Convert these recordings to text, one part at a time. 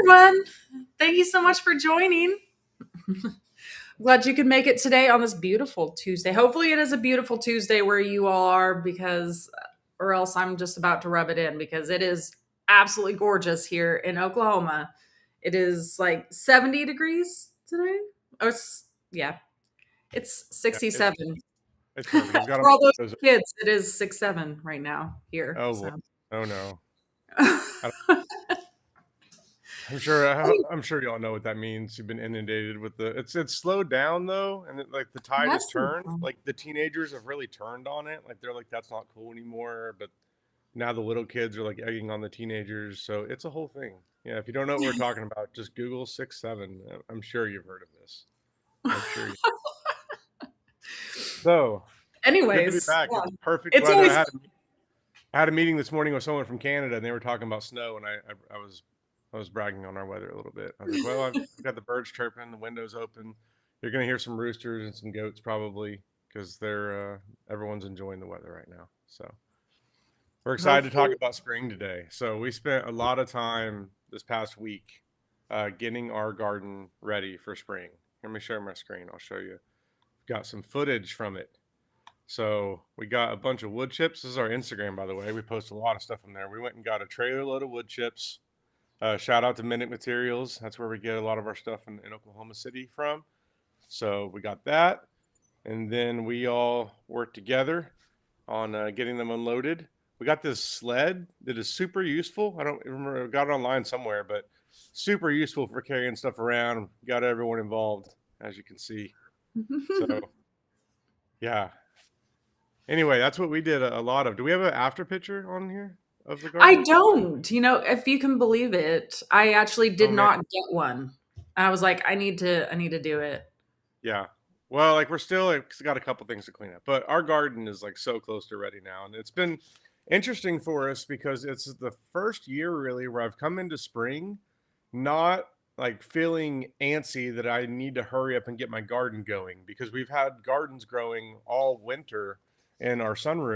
everyone. Thank you so much for joining. Glad you could make it today on this beautiful Tuesday. Hopefully, it is a beautiful Tuesday where you all are, or else I'm just about to rub it in because it is absolutely gorgeous here in Oklahoma. It is like 70 degrees today. Yeah, it's Yeah, it's 67. it's perfect. It's got For all those those. kids, it is 6-7 right now here. Oh boy. So. Oh no. I don't- I'm sure y'all know what that means. You've been inundated with the. It's slowed down though, and like the tide has That's turned. Like the teenagers have really turned on it. Like they're like that's not cool anymore. But now the little kids are like egging on the teenagers. So it's a whole thing. Yeah. If you don't know what we're talking about, just Google 6-7. I'm sure you've heard of this. I'm sure you. So good to be Anyways, back. yeah. It's perfect It's weather. always I had a meeting this morning with someone from Canada, and they were talking about snow, and I was bragging on our weather a little bit. I was like, "Well, I've got the birds chirping, the windows open. You're gonna hear some roosters and some goats probably because they're everyone's enjoying the weather right now." So we're excited to talk hopefully. about spring today. So we spent a lot of time this past week getting our garden ready for spring. Let me share my screen. I'll show you. Got some footage from it. So we got a bunch of wood chips. This is our Instagram, by the way. We post a lot of stuff in there. We went and got a trailer load of wood chips. Shout out to Minute Materials. That's where we get a lot of our stuff in Oklahoma City from. So we got that. And then we all worked together on getting them unloaded. We got this sled that is super useful. I don't remember, I got it online somewhere, but super useful for carrying stuff around. Got everyone involved, as you can see. So, yeah, anyway, that's what we did a lot of. Do we have an after picture on here of the I garden? don't, if you can believe it, I actually did Oh man, not get one. I was like, I need to do it. yeah. Well, like we're still like, got a couple things to clean up, but our garden is like so close to ready now, and it's been interesting for us because it's the first year really where I've come into spring not like feeling antsy that I need to hurry up and get my garden going because we've had gardens growing all winter in our sunroom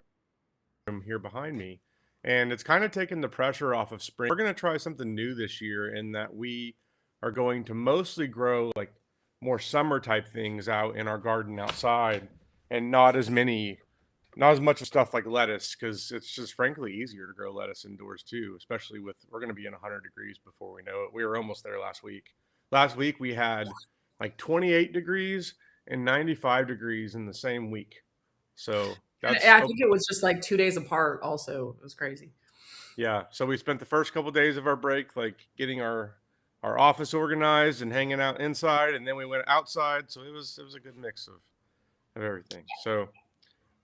here behind me. And it's kind of taken the pressure off of spring. We're going to try something new this year in that we are going to mostly grow like more summer type things out in our garden outside and not as much of stuff like lettuce because it's just frankly easier to grow lettuce indoors too, especially with we're going to be in 100 degrees before we know it. We were almost there last week. Last week we had like 28 degrees and 95 degrees in the same week. So And that's I think it was just like 2 days apart also. It was crazy. yeah. So we spent the first couple of days of our break like getting our office organized and hanging out inside, and then we went outside. So it was a good mix of everything. So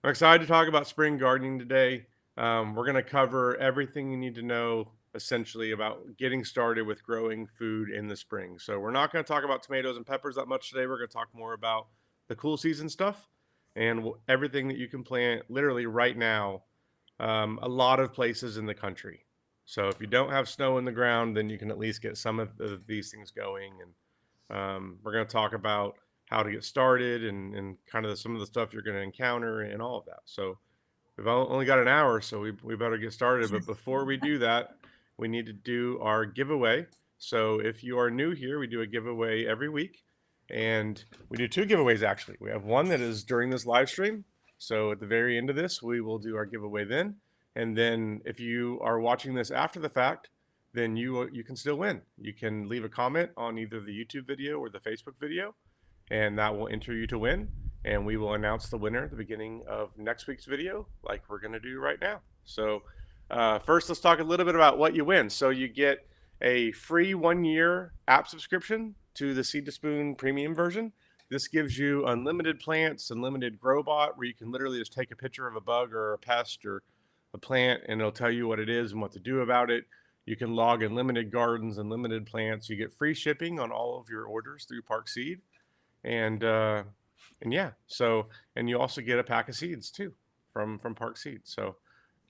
I'm excited to talk about spring gardening today. We're going to cover everything you need to know essentially about getting started with growing food in the spring. So we're not going to talk about tomatoes and peppers that much today. We're going to talk more about the cool season stuff and everything that you can plant literally right now, a lot of places in the country. So if you don't have snow in the ground, then you can at least get some of these things going. And we're going to talk about how to get started and kind of some of the stuff you're going to encounter and all of that. So we've only got an hour, so we better get started. But before we do that, we need to do our giveaway. So if you are new here, we do a giveaway every week. And we do two giveaways actually. We have one that is during this live stream. So at the very end of this, we will do our giveaway then. And then if you are watching this after the fact, then you can still win. You can leave a comment on either the YouTube video or the Facebook video, and that will enter you to win. And we will announce the winner at the beginning of next week's video, like we're going to do right now. So, first, let's talk a little bit about what you win. So, you get a free 1 year app subscription to the Seed to Spoon premium version. This gives you unlimited plants, unlimited GrowBot, where you can literally just take a picture of a bug or a pest or a plant, and it'll tell you what it is and what to do about it. You can log unlimited gardens, unlimited plants. You get free shipping on all of your orders through Park Seed, and yeah. So, and you also get a pack of seeds too from Park Seed. So,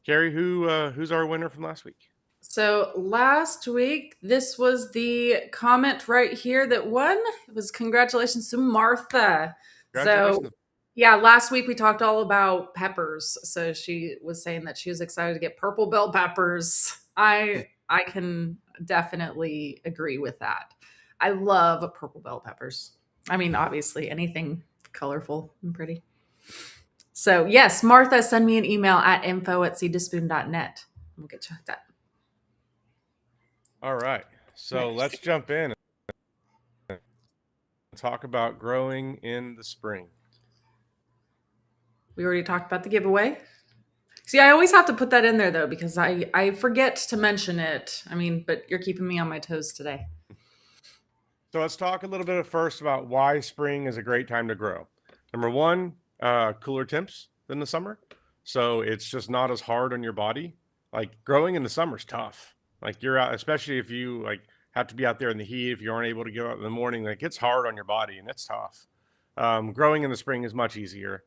Carrie, who's our winner from last week? So last week, this was the comment right here that won. It was congratulations to Martha. So Congratulations. yeah, last week we talked all about peppers. So she was saying that she was excited to get purple bell peppers. I I can definitely agree with that. I love purple bell peppers. I mean, obviously, anything colorful and pretty. So, yes, Martha, send me an email at info@seedtospoon.net. We'll get you hooked up. All right. So let's Nice. jump in and talk about growing in the spring. We already talked about the giveaway. See, I always have to put that in there though because I forget to mention it. I mean, but you're keeping me on my toes today. So let's talk a little bit first about why spring is a great time to grow. Number one, cooler temps than the summer. So it's just not as hard on your body. Like growing in the summer is tough. Like you're out, especially if you like have to be out there in the heat, if you aren't able to go out in the morning, like it's hard on your body and it's tough. Growing in the spring is much easier.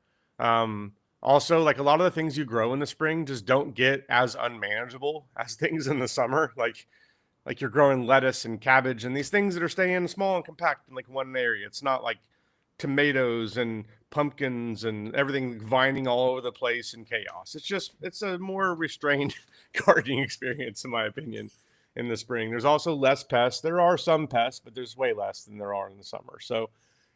Also, like a lot of the things you grow in the spring just don't get as unmanageable as things in the summer. Like you're growing lettuce and cabbage and these things that are staying small and compact in like one area. It's not like tomatoes and pumpkins and everything vining all over the place in chaos. It's a more restrained gardening experience in my opinion in the spring. There's also less pests. There are some pests, but there's way less than there are in the summer. So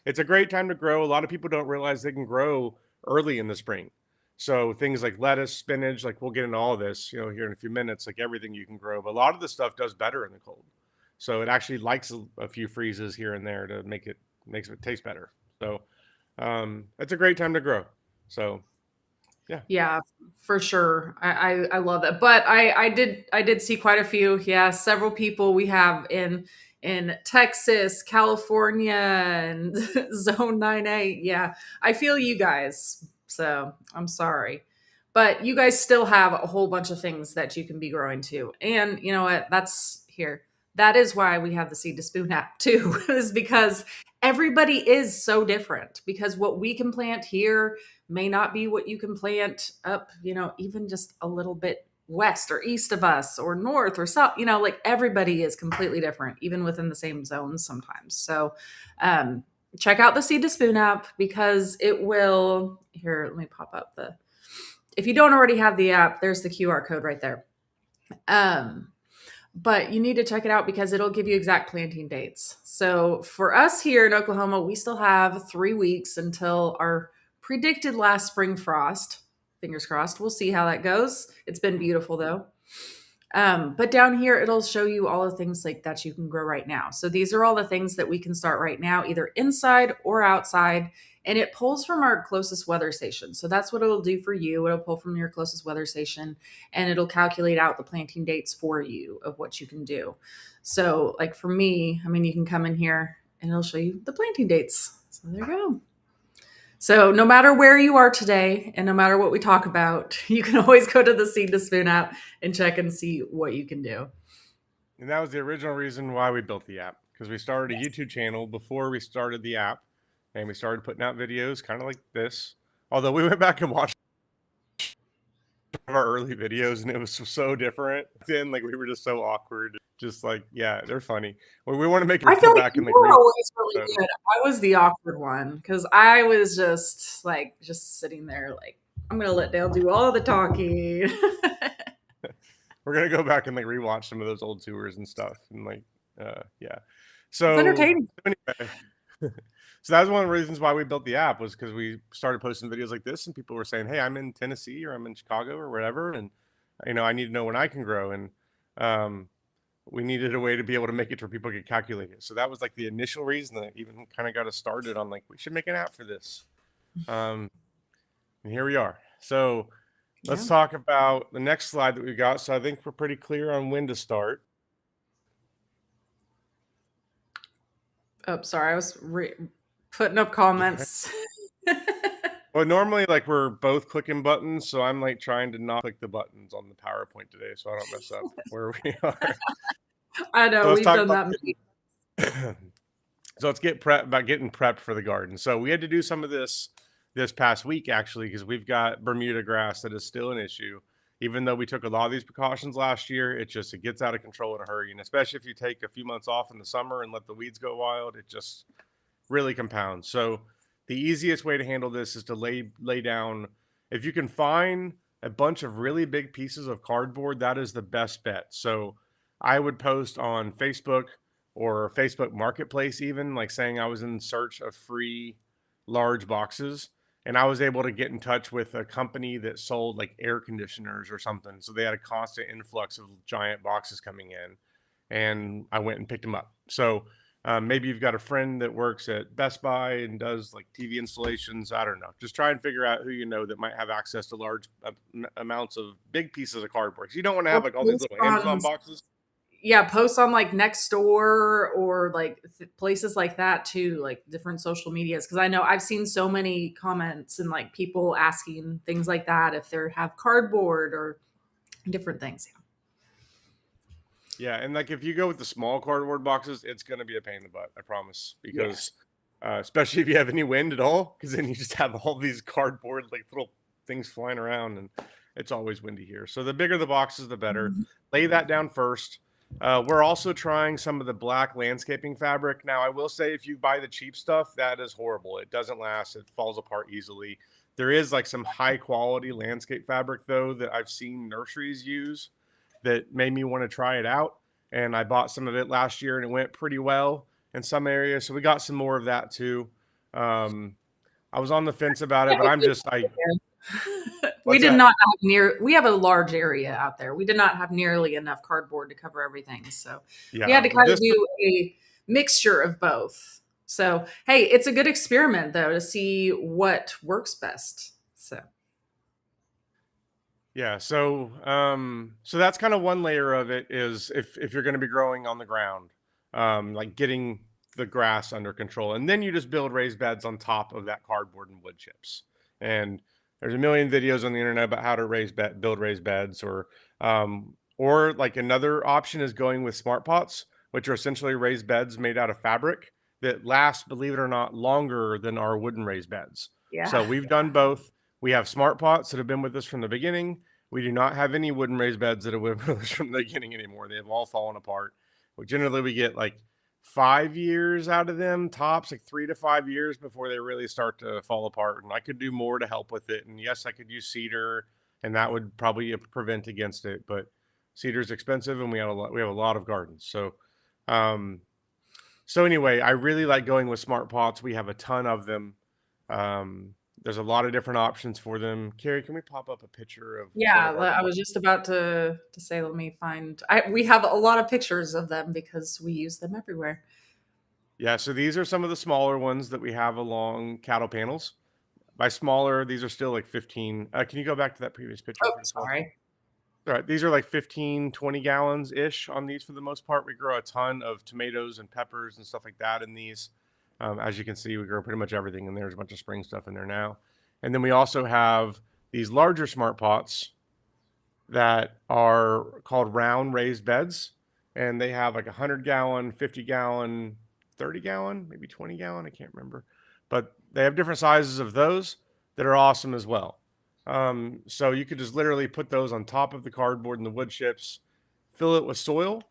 it's a great time to grow. A lot of people don't realize they can grow early in the spring. So things like lettuce, spinach, like we'll get into all of this, here in a few minutes, like everything you can grow. But a lot of the stuff does better in the cold. So it actually likes a few freezes here and there to makes it taste better. So it's a great time to grow. So yeah. Yeah, for sure. I love that. But I did see quite a few. Yeah, several people we have in Texas, California, and Zone 9A. Yeah, I feel you guys. So I'm sorry. But you guys still have a whole bunch of things that you can be growing too. And you know what? That's here. That is why we have the Seed to Spoon app too, is because everybody is so different. Because what we can plant here may not be what you can plant up, even just a little bit west or east of us or north or south, like everybody is completely different, even within the same zones sometimes. So, check out the Seed to Spoon app because it will, here, let me pop up if you don't already have the app, there's the QR code right there. But you need to check it out because it'll give you exact planting dates. So for us here in Oklahoma, we still have 3 weeks until our predicted last spring frost. Fingers crossed. We'll see how that goes. It's been beautiful though. But down here, it'll show you all the things like that you can grow right now. So these are all the things that we can start right now, either inside or outside. And it pulls from our closest weather station. So that's what it'll do for you. It'll pull from your closest weather station and it'll calculate out the planting dates for you of what you can do. So, like for me, I mean, you can come in here and it'll show you the planting dates. So there you go. So, no matter where you are today and no matter what we talk about, you can always go to the Seed to Spoon app and check and see what you can do. And that was the original reason why we built the app, because we started a YouTube channel before we started the app, and we started putting out videos kind of like this. Although we went back and watched our early videos, and it was so different. Then, like we were just so awkward. Just like, yeah, they're funny. Well, we want to make I it feel go like back you and like were re. always really So good. I was the awkward one because I was just sitting there, like, I'm going to let Dale do all the talking. we're gonna go back and like rewatch some of those old tours and stuff, and like, yeah. It's So entertaining. anyway, so that's one of the reasons why we built the app, was because we started posting videos like this, and people were saying, "Hey, I'm in Tennessee or I'm in Chicago or whatever, and I need to know when I can grow." And we needed a way to be able to make it where people could calculate it. So that was like the initial reason that even kind of got us started on like we should make an app for this. And here we are. So let's Yeah. talk about the next slide that we got. So I think we're pretty clear on when to start. Oh, sorry. I was putting up comments. Well, normally like we're both clicking buttons, so I'm like trying to not click the buttons on the PowerPoint today, so I don't mess up where we are. I So know let's we've talk done about that. so let's get getting prepped for the garden. So we had to do some of this past week actually, because we've got Bermuda grass that is still an issue. Even though we took a lot of these precautions last year, it gets out of control in a hurry, and especially if you take a few months off in the summer and let the weeds go wild, it just really compounds. So the easiest way to handle this is to lay down. If you can find a bunch of really big pieces of cardboard, that is the best bet. So I would post on Facebook or Facebook Marketplace, even like saying I was in search of free large boxes. And I was able to get in touch with a company that sold like air conditioners or something. So they had a constant influx of giant boxes coming in. And I went and picked them up. So maybe you've got a friend that works at Best Buy and does like TV installations. I don't know. Just try and figure out who you know that might have access to large amounts of big pieces of cardboard. 'Cause you don't want to have Or like all these post little on, Amazon boxes. yeah, post on like Nextdoor or like places like that too, like different social medias. Cause I know I've seen so many comments and like people asking things like that if they have cardboard or different things. Yeah, and like if you go with the small cardboard boxes, it's going to be a pain in the butt, I promise. Yes. Because especially if you have any wind at all, because then you just have all these cardboard like little things flying around, and it's always windy here. So the bigger the boxes, the better. Mhm. Lay that down first. We're also trying some of the black landscaping fabric. Now, I will say, if you buy the cheap stuff, that is horrible. It doesn't last. It falls apart easily. There is like some high quality landscape fabric though that I've seen nurseries use that made me want to try it out. And I bought some of it last year and it went pretty well in some areas. So we got some more of that too. Um, I was on the fence about it, but We what's did that? not have we have a large area out there. We did not have nearly enough cardboard to cover everything. So we had Yeah. to Well, kind of this, do a mixture of both. So, hey, it's a good experiment though to see what works best. So, yeah. So that's kind of one layer of it is if you're going to be growing on the ground, like getting the grass under control. And then you just build raised beds on top of that cardboard and wood chips. And there's a million videos on the internet about how to build raised beds or like another option is going with smart pots, which are essentially raised beds made out of fabric that last, believe it or not, longer than our wooden raised beds. So yeah. we've done both. We have smart pots that have been with us from the beginning. We do not have any wooden raised beds that have been with us from the beginning anymore. They have all fallen apart. Generally, we get like 5 years out of them, tops like 3 to 5 years before they really start to fall apart. And I could do more to help with it. And yes, I could use cedar, and that would probably prevent against it. But cedar is expensive, and we have a lot of gardens. Um, so anyway, I really like going with smart pots. We have a ton of them. Um, there's a lot of different options for them. Carrie, can we pop up a picture of one Yeah, of our I smart? was just about to say, let me find. We have a lot of pictures of them because we use them everywhere. Yeah, so these are some of the smaller ones that we have along cattle panels. By smaller, these are still like 15. Can you go back to that previous picture Oh, for just one second? sorry. All right, these are like 15, 20 gallons ish on these for the most part. We grow a ton of tomatoes and peppers and stuff like that in these. As you can see, we grow pretty much everything, and there's a bunch of spring stuff in there now. And then we also have these larger smart pots that are called round raised beds, and they have like 100 gallon, 50 gallon, 30 gallon, maybe 20 gallon. I can't remember, but they have different sizes of those that are awesome as well. So you could just literally put those on top of the cardboard and the wood chips, fill it with soil.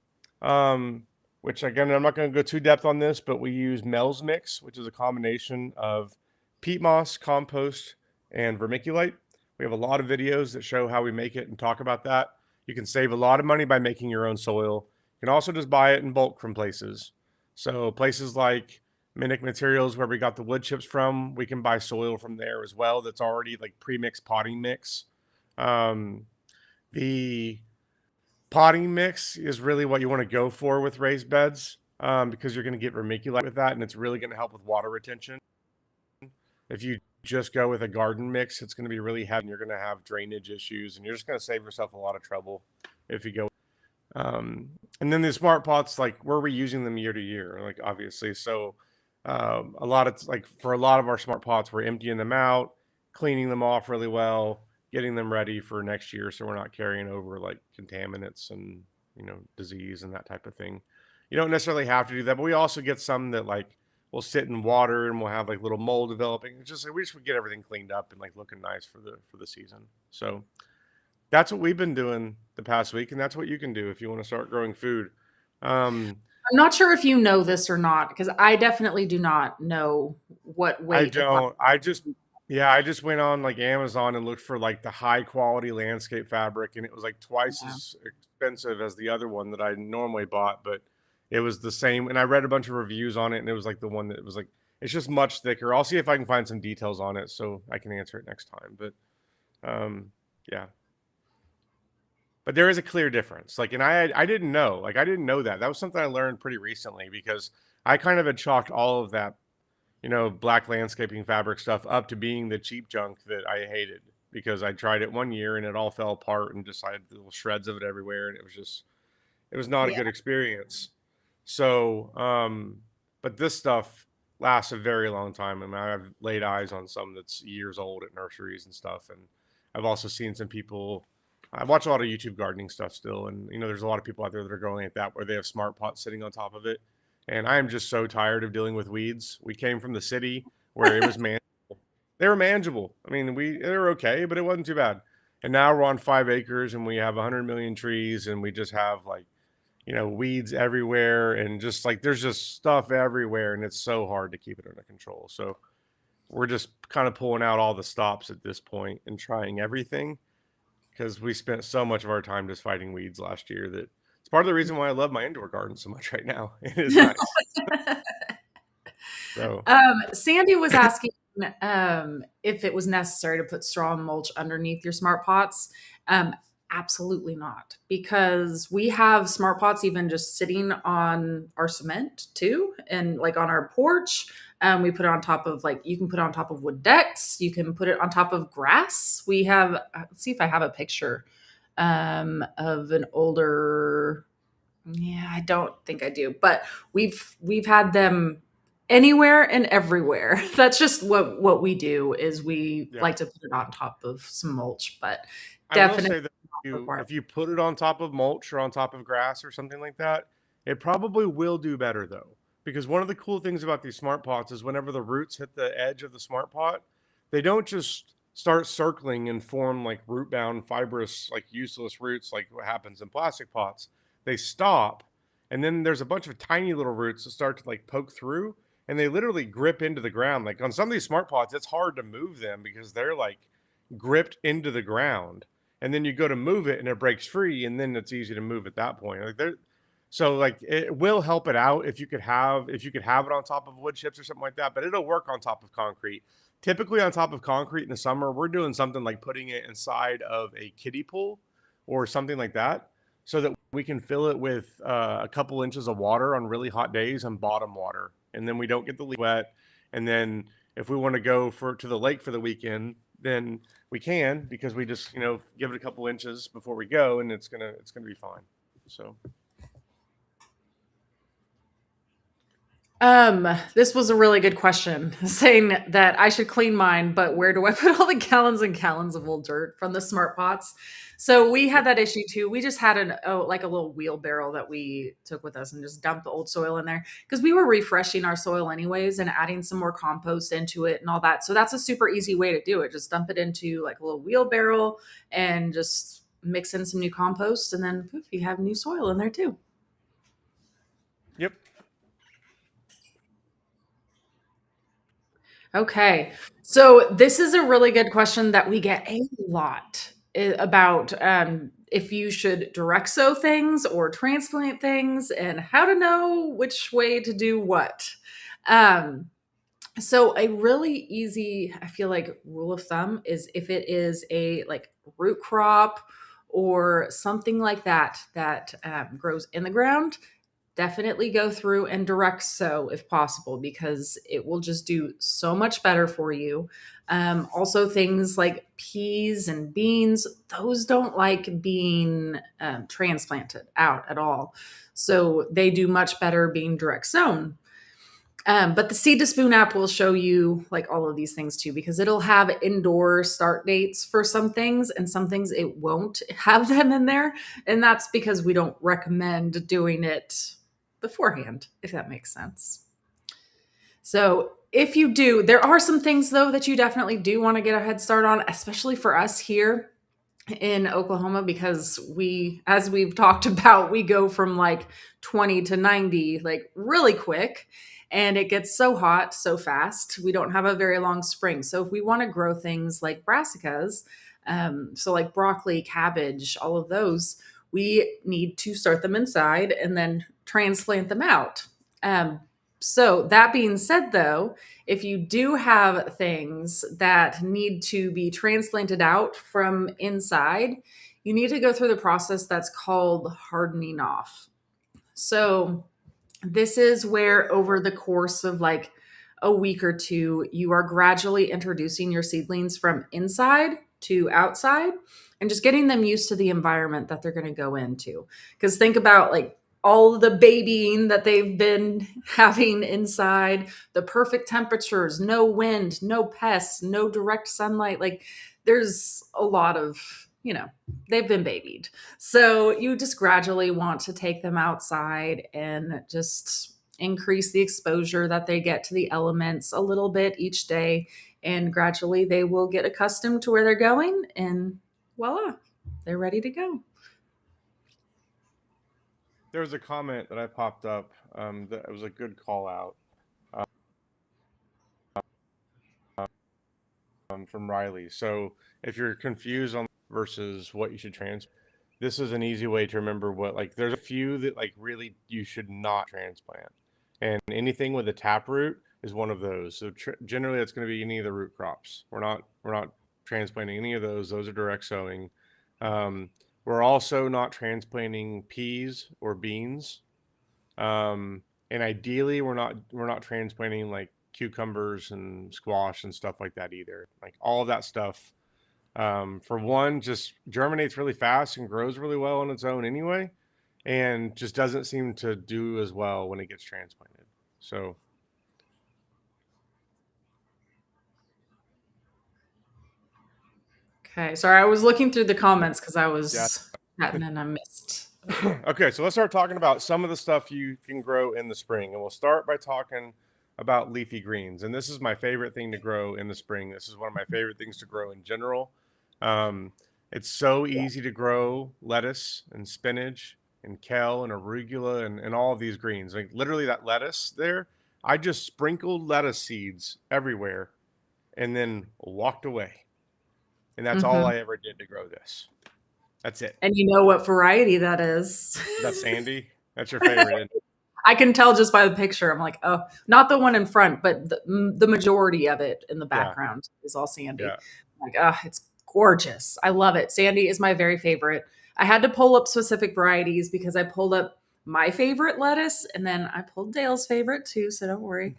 Um, which again, I'm not going to go too depth on this, but we use Mel's Mix, which is a combination of peat moss, compost, and vermiculite. We have a lot of videos that show how we make it and talk about that. You can save a lot of money by making your own soil. You can also just buy it in bulk from places. So places like Minic Materials, where we got the wood chips from, we can buy soil from there as well. That's already like pre-mixed potting mix. Um, the potting mix is really what you want to go for with raised beds because you're going to get vermiculite with that, and it's really going to help with water retention. If you just go with a garden mix, it's going to be really heavy, and you're going to have drainage issues, and you're just going to save yourself a lot of trouble if you go. And then the smart pots, like we're reusing them year to year, like obviously. So a lot of like for a lot of our smart pots, we're emptying them out, cleaning them off really well, getting them ready for next year, so we're not carrying over like contaminants and disease and that type of thing. You don't necessarily have to do that, but we also get some that like will sit in water and we'll have like little mold developing. It's just like we just would get everything cleaned up and like looking nice for the season. So that's what we've been doing the past week, and that's what you can do if you want to start growing food. Um, I'm not sure if you know this or not because I definitely do not know what I way to plant. don't. I just Yeah, I just went on like Amazon and looked for like the high quality landscape fabric, and it was like twice Yeah. as expensive as the other one that I normally bought, but it was the same. And I read a bunch of reviews on it, and it was like the one that was like it's just much thicker. I'll see if I can find some details on it so I can answer it next time. But um, yeah, but there is a clear difference. Like, and I didn't know, like I didn't know that. That was something I learned pretty recently because I kind of had chalked all of that, black landscaping fabric stuff up to being the cheap junk that I hated because I tried it one year and it all fell apart and just I had little shreds of it everywhere and it was not a Yeah. good experience. So, but this stuff lasts a very long time. I mean, I've laid eyes on some that's years old at nurseries and stuff, and I've also seen some people. I watch a lot of YouTube gardening stuff still, and there's a lot of people out there that are growing at that where they have smart pots sitting on top of it. And I am just so tired of dealing with weeds. We came from the city where it was man. They were manageable. I mean, they were okay, but it wasn't too bad. And now we're on 5 acres, and we have 100 million trees, and we just have like weeds everywhere and just like there's just stuff everywhere and it's so hard to keep it under control. So we're just kind of pulling out all the stops at this point and trying everything because we spent so much of our time just fighting weeds last year that it's part of the reason why I love my indoor garden so much right now. It is nice. So, Sandy was asking if it was necessary to put straw and mulch underneath your smart pots. Um, Absolutely not, because we have smart pots even just sitting on our cement too, and like on our porch. We put it on top of you can put it on top of wood decks. You can put it on top of grass. We have, let's see if I have a picture of an older. Yeah, I don't think I do, but we've had them anywhere and everywhere. That's just what we do is we yeah. like to put it on top of some mulch, but I will definitely say that not required. if you put it on top of mulch or on top of grass or something like that, it probably will do better though. Because one of the cool things about these smart pots is whenever the roots hit the edge of the smart pot, they don't just start circling and form like root bound, fibrous, like useless roots like what happens in plastic pots. They stop, and then there's a bunch of tiny little roots that start to like poke through and they literally grip into the ground. Like on some of these smart pots, it's hard to move them because they're like gripped into the ground, and then you go to move it and it breaks free, and then it's easy to move at that point. Like there, so like it will help it out if you could have it on top of wood chips or something like that, but it'll work on top of concrete. Typically on top of concrete in the summer, we're doing something like putting it inside of a kiddie pool or something like that, so that we can fill it with a couple inches of water on really hot days and bottom water, and then we don't get the leaf wet. And then if we want to go to the lake for the weekend, then we can because we just give it a couple inches before we go, and it's gonna be fine. So This was a really good question, saying that I should clean mine, but where do I put all the gallons and gallons of old dirt from the smart pots? So we had yep, that issue too. We just had like a little wheelbarrow that we took with us and just dumped the old soil in there because we were refreshing our soil anyways and adding some more compost into it and all that. So that's a super easy way to do it. Just dump it into like a little wheelbarrow and just mix in some new compost, and then poof, you have new soil in there too. yep. Okay. So this is a really good question that we get a lot about if you should direct sow things or transplant things and how to know which way to do what. Um, so a really easy, I feel like, rule of thumb is if it is a like root crop or something like that that grows in the ground, definitely go through and direct sow if possible because it will just do so much better for you. Also, things like peas and beans, those don't like being transplanted out at all. So they do much better being direct sown. But the seed to spoon app will show you like all of these things too, because it'll have indoor start dates for some things and some things it won't have them in there. And that's because we don't recommend doing it beforehand, if that makes sense. So if you do, there are some things though that you definitely do want to get a head start on, especially for us here in Oklahoma because as we've talked about, we go from like 20 to 90 like really quick, and it gets so hot so fast. We don't have a very long spring. So if we want to grow things like brassicas, so like broccoli, cabbage, all of those, we need to start them inside and then transplant them out. Um, so that being said, though, if you do have things that need to be transplanted out from inside, you need to go through the process that's called hardening off. So, this is where over the course of like a week or two, you are gradually introducing your seedlings from inside to outside and just getting them used to the environment that they're going to go into. Because think about like all of the babying that they've been having inside, the perfect temperatures, no wind, no pests, no direct sunlight. Like there's a lot of, they've been babied. So you just gradually want to take them outside and just increase the exposure that they get to the elements a little bit each day. And gradually they will get accustomed to where they're going. And voila, they're ready to go. There was a comment that I popped up that it was a good call out from Riley. So if you're confused on versus what you should transplant, this is an easy way to remember what, like, there's a few that like really you should not transplant, and anything with a taproot is one of those. So generally that's going to be any of the root crops. We're not transplanting any of those. Those are direct sowing. We're also not transplanting peas or beans. And ideally we're not transplanting like cucumbers and squash and stuff like that either. Like all of that stuff, for one, just germinates really fast and grows really well on its own anyway, and just doesn't seem to do as well when it gets transplanted. So Okay. Sorry, I was looking through the comments because I yeah. was chatting and I missed. Okay, so let's start talking about some of the stuff you can grow in the spring, and we'll start by talking about leafy greens. And this is my favorite thing to grow in the spring. This is one of my favorite things to grow in general. Um, it's so easy to grow lettuce and spinach and kale and arugula and all of these greens. Like literally that lettuce there, I just sprinkled lettuce seeds everywhere and then walked away. And that's all Hmm. I ever did to grow this. That's it. And you know what variety that is. That's Sandy. That's your favorite, isn't it? I can tell just by the picture. I'm like, oh, not the one in front, but the majority of it in the Yeah. background is all sandy. Yeah. I'm like, ah, it's gorgeous. I love it. Sandy is my very favorite. I had to pull up specific varieties because I pulled up my favorite lettuce and then I pulled Dale's favorite too. So don't worry.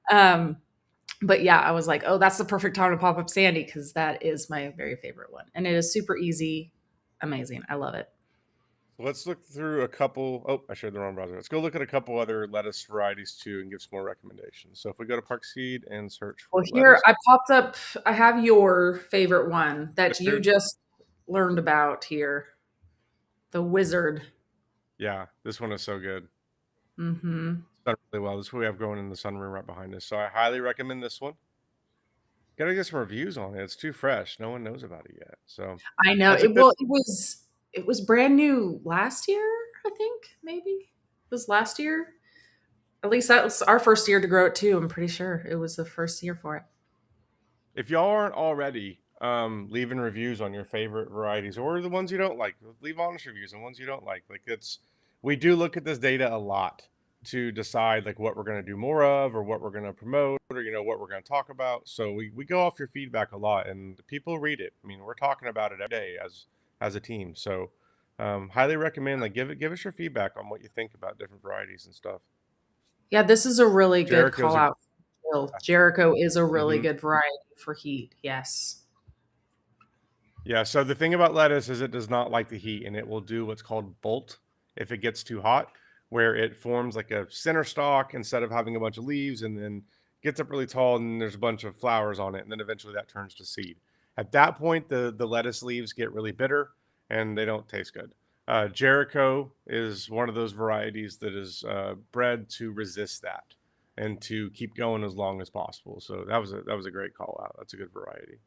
Um, but yeah, I was like, oh, that's the perfect time to pop up Sandy because that is my very favorite one. And it is super easy, amazing. I love it. Let's look through a couple. Oh, I shared the wrong browser. Let's go look at a couple other lettuce varieties too and give some more recommendations. So if we go to Park Seed and search Well, for here lettuce, I popped up, I have your favorite one that you wizard. just learned about here, the wizard. Yeah, this one is so good. Mm-hmm. It's done really well. This is what we have growing in the sunroom right behind us. So I highly recommend this one. Gotta get some reviews on it. It's too fresh. No one knows about it yet. So I know that's a it. good. Well, it was brand new last year. I think maybe it was last year. At least that was our first year to grow it too. I'm pretty sure it was the first year for it. If y'all aren't already leaving reviews on your favorite varieties or the ones you don't like, leave honest reviews on ones you don't like. Like it's, we do look at this data a lot to decide like what we're going to do more of or what we're going to promote or what we're going to talk about. So we go off your feedback a lot and people read it. I mean, we're talking about it every day as a team. So highly recommend, like, give us your feedback on what you think about different varieties and stuff. Yeah, this is a really good Jericho's call a out. Jericho is a really mhm. good variety for heat. Yes. Yeah, so the thing about lettuce is it does not like the heat and it will do what's called bolt if it gets too hot, where it forms like a center stalk instead of having a bunch of leaves and then gets up really tall and there's a bunch of flowers on it and then eventually that turns to seed. At that point, the lettuce leaves get really bitter and they don't taste good. Jericho is one of those varieties that is bred to resist that and to keep going as long as possible. So that was a great call out. That's a good variety.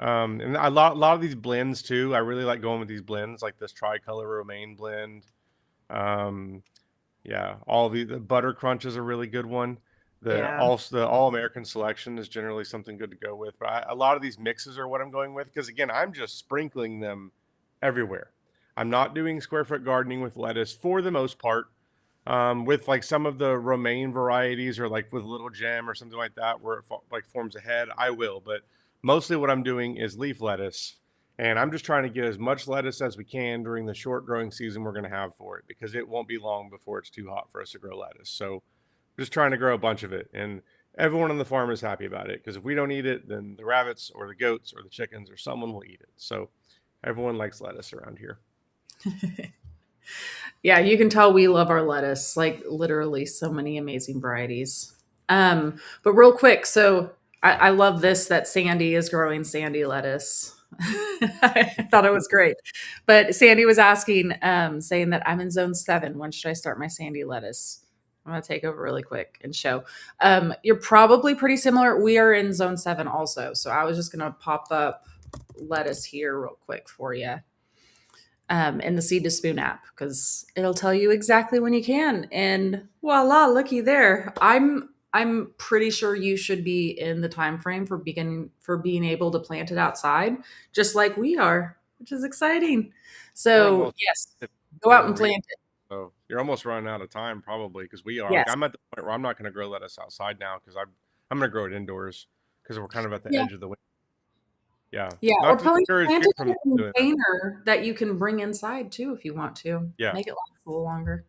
And a lot of these blends too. I really like going with these blends, like this tricolor romaine blend. Um, yeah, all the butter crunch is a really good one. Yeah. The all American selection is generally something good to go with. But a lot of these mixes are what I'm going with because again, I'm just sprinkling them everywhere. I'm not doing square foot gardening with lettuce for the most part. With like some of the romaine varieties or like with little gem or something like that where it like forms a head, I will. But mostly what I'm doing is leaf lettuce, and I'm just trying to get as much lettuce as we can during the short growing season we're going to have for it because it won't be long before it's too hot for us to grow lettuce. So just trying to grow a bunch of it, and everyone on the farm is happy about it because if we don't eat it, then the rabbits or the goats or the chickens or someone will eat it. So everyone likes lettuce around here. Yeah, you can tell we love our lettuce, like literally so many amazing varieties. But real quick, so I love this that Sandy is growing Sandy lettuce. I thought it was great. But Sandy was asking, saying that I'm in zone 7. When should I start my Sandy lettuce? I'm gonna take over really quick and show. You're probably pretty similar. We are in zone 7 also. So I was just gonna pop up lettuce here real quick for you in the Seed to Spoon app because it'll tell you exactly when you can. And voila, looky there. I'm pretty sure you should be in the time frame for being able to plant it outside, just like we are, which is exciting. We're So almost yes, at go out and January, plant it. so you're almost running out of time probably because we are. Like Yes. I'm at the point where I'm not going to grow lettuce outside now because I'm going to grow it indoors because we're kind of at the Yeah. edge of the winter. Yeah, Yeah. not Or to discourage plant you it in from a doing that. container that you can bring inside too if you want to. Yeah, Make it last a little longer.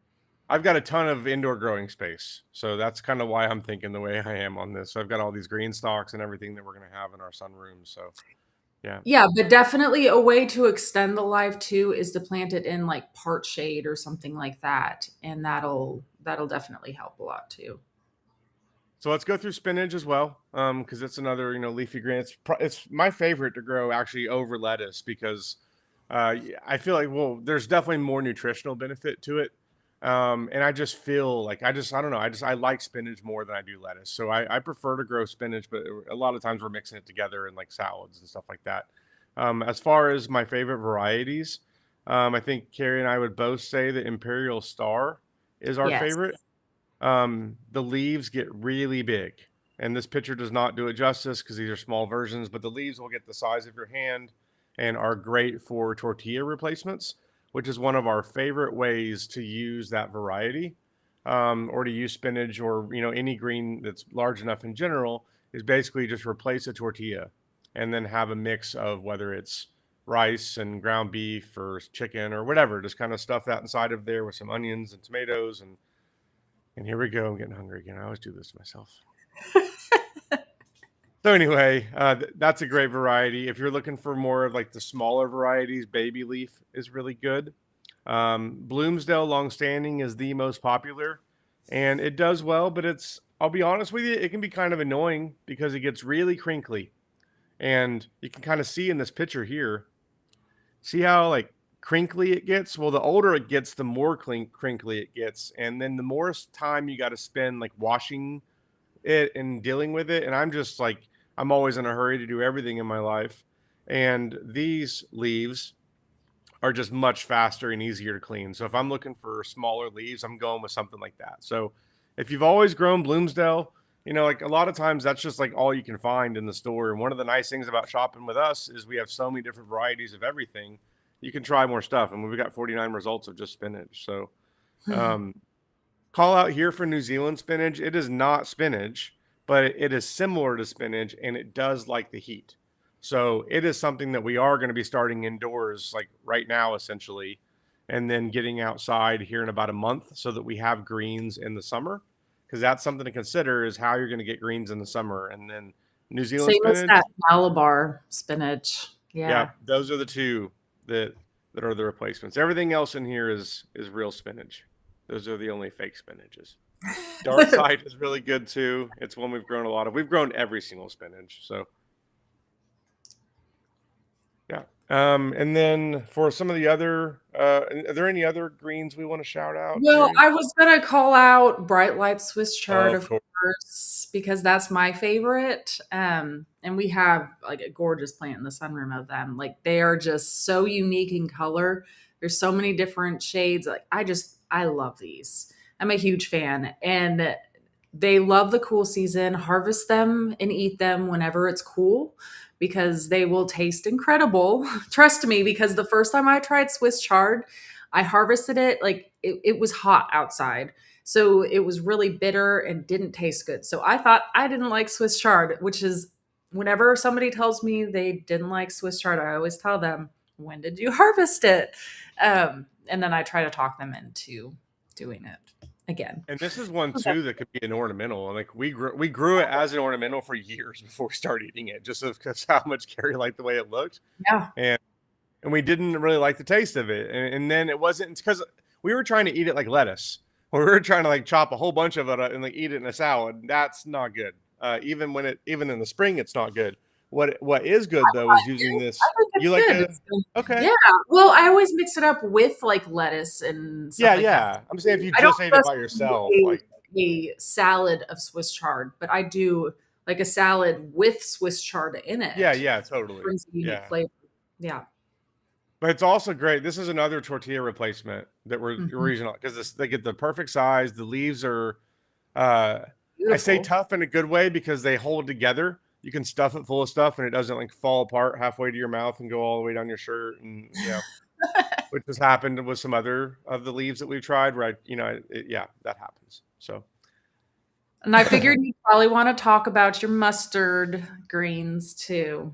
I've got a ton of indoor growing space, so that's kind of why I'm thinking the way I am on this. So I've got all these green stalks and everything that we're going to have in our sunroom. So yeah. Yeah, but definitely a way to extend the life too is to plant it in like part shade or something like that, and that'll definitely help a lot too. So let's go through spinach as well, because it's another leafy green. It's my favorite to grow actually over lettuce because I feel like there's definitely more nutritional benefit to it, and I just feel like I don't know I like spinach more than I do lettuce. So I prefer to grow spinach, but a lot of times we're mixing it together in like salads and stuff like that. As far as my favorite varieties, I think Carrie and I would both say that Imperial Star is our Yes. favorite. The leaves get really big, and this picture does not do it justice because these are small versions, but the leaves will get the size of your hand and are great for tortilla replacements, which is one of our favorite ways to use that variety, or to use spinach or any green that's large enough in general is basically just replace a tortilla and then have a mix of whether it's rice and ground beef or chicken or whatever, just kind of stuff that inside of there with some onions and tomatoes and here we go. I'm getting hungry again. I always do this to myself. So anyway, that's a great variety. If you're looking for more of like the smaller varieties, baby leaf is really good. Bloomsdale longstanding is the most popular, and it does well. But I'll be honest with you, it can be kind of annoying because it gets really crinkly, and you can kind of see in this picture here. See how like crinkly it gets? Well, the older it gets, the more crinkly it gets, and then the more time you got to spend like washing it and dealing with it. And I'm just like I'm always in a hurry to do everything in my life, and these leaves are just much faster and easier to clean. So if I'm looking for smaller leaves, I'm going with something like that. So if you've always grown Bloomsdale, like a lot of times that's just like all you can find in the store. And one of the nice things about shopping with us is we have so many different varieties of everything. You can try more stuff. And we've got 49 results of just spinach. So um, call out here for New Zealand spinach. It is not spinach, but it is similar to spinach and it does like the heat. So it is something that we are going to be starting indoors like right now, essentially, and then getting outside here in about a month so that we have greens in the summer. Because that's something to consider is how you're going to get greens in the summer. And then New Zealand Same as spinach, that Malabar spinach. yeah, Yeah. those are the two that that are the replacements. Everything else in here is real spinach. Those are the only fake spinaches. Dark side is really good too. It's one we've grown a lot of. We've grown every single spinach. So yeah. And then for some of the other, are there any other greens we want to shout out, Well, Carrie? I was gonna call out Bright Light Swiss Oh, chard, of of course. yours because that's my favorite. And we have like a gorgeous plant in the sunroom of them. Like they are just so unique in color. There's so many different shades. Like I love these. I'm a huge fan. And they love the cool season. Harvest them and eat them whenever it's cool because they will taste incredible. Trust me, because the first time I tried Swiss chard, I harvested it like it was hot outside. So it was really bitter and didn't taste good. So I thought I didn't like Swiss chard, which is whenever somebody tells me they didn't like Swiss chard, I always tell them, when did you harvest it? And then I try to talk them into doing it again. And this is one too that could be an ornamental. Like we grew it as an ornamental for years before we started eating it, just because how much Carrie liked the way it looked, Yeah. and we didn't really like the taste of it. And then it wasn't because we were trying to eat it like lettuce, or we were trying to like chop a whole bunch of it and like eat it in a salad. That's not good. Even in the spring, it's not good. What is good though is using I this. think it's You like good. a It's good. okay? Yeah. Well, I always mix it up with like lettuce and stuff Yeah, like that. yeah. I'm saying if you I don't just ate it just by yourself, do like a salad of Swiss chard, but I do like a salad with Swiss chard in yeah, it. yeah, totally, Brings a unique yeah. flavor. Yeah. But it's also great. This is another tortilla replacement that we're Mhm. regional because they get the perfect size. The leaves are, uh, I say Beautiful. tough in a good way because they hold together. You can stuff it full of stuff and it doesn't like fall apart halfway to your mouth and go all the way down your shirt. And which has happened with some other of the leaves that we've tried. Where yeah, that happens. So And I figured you probably want to talk about your mustard greens too.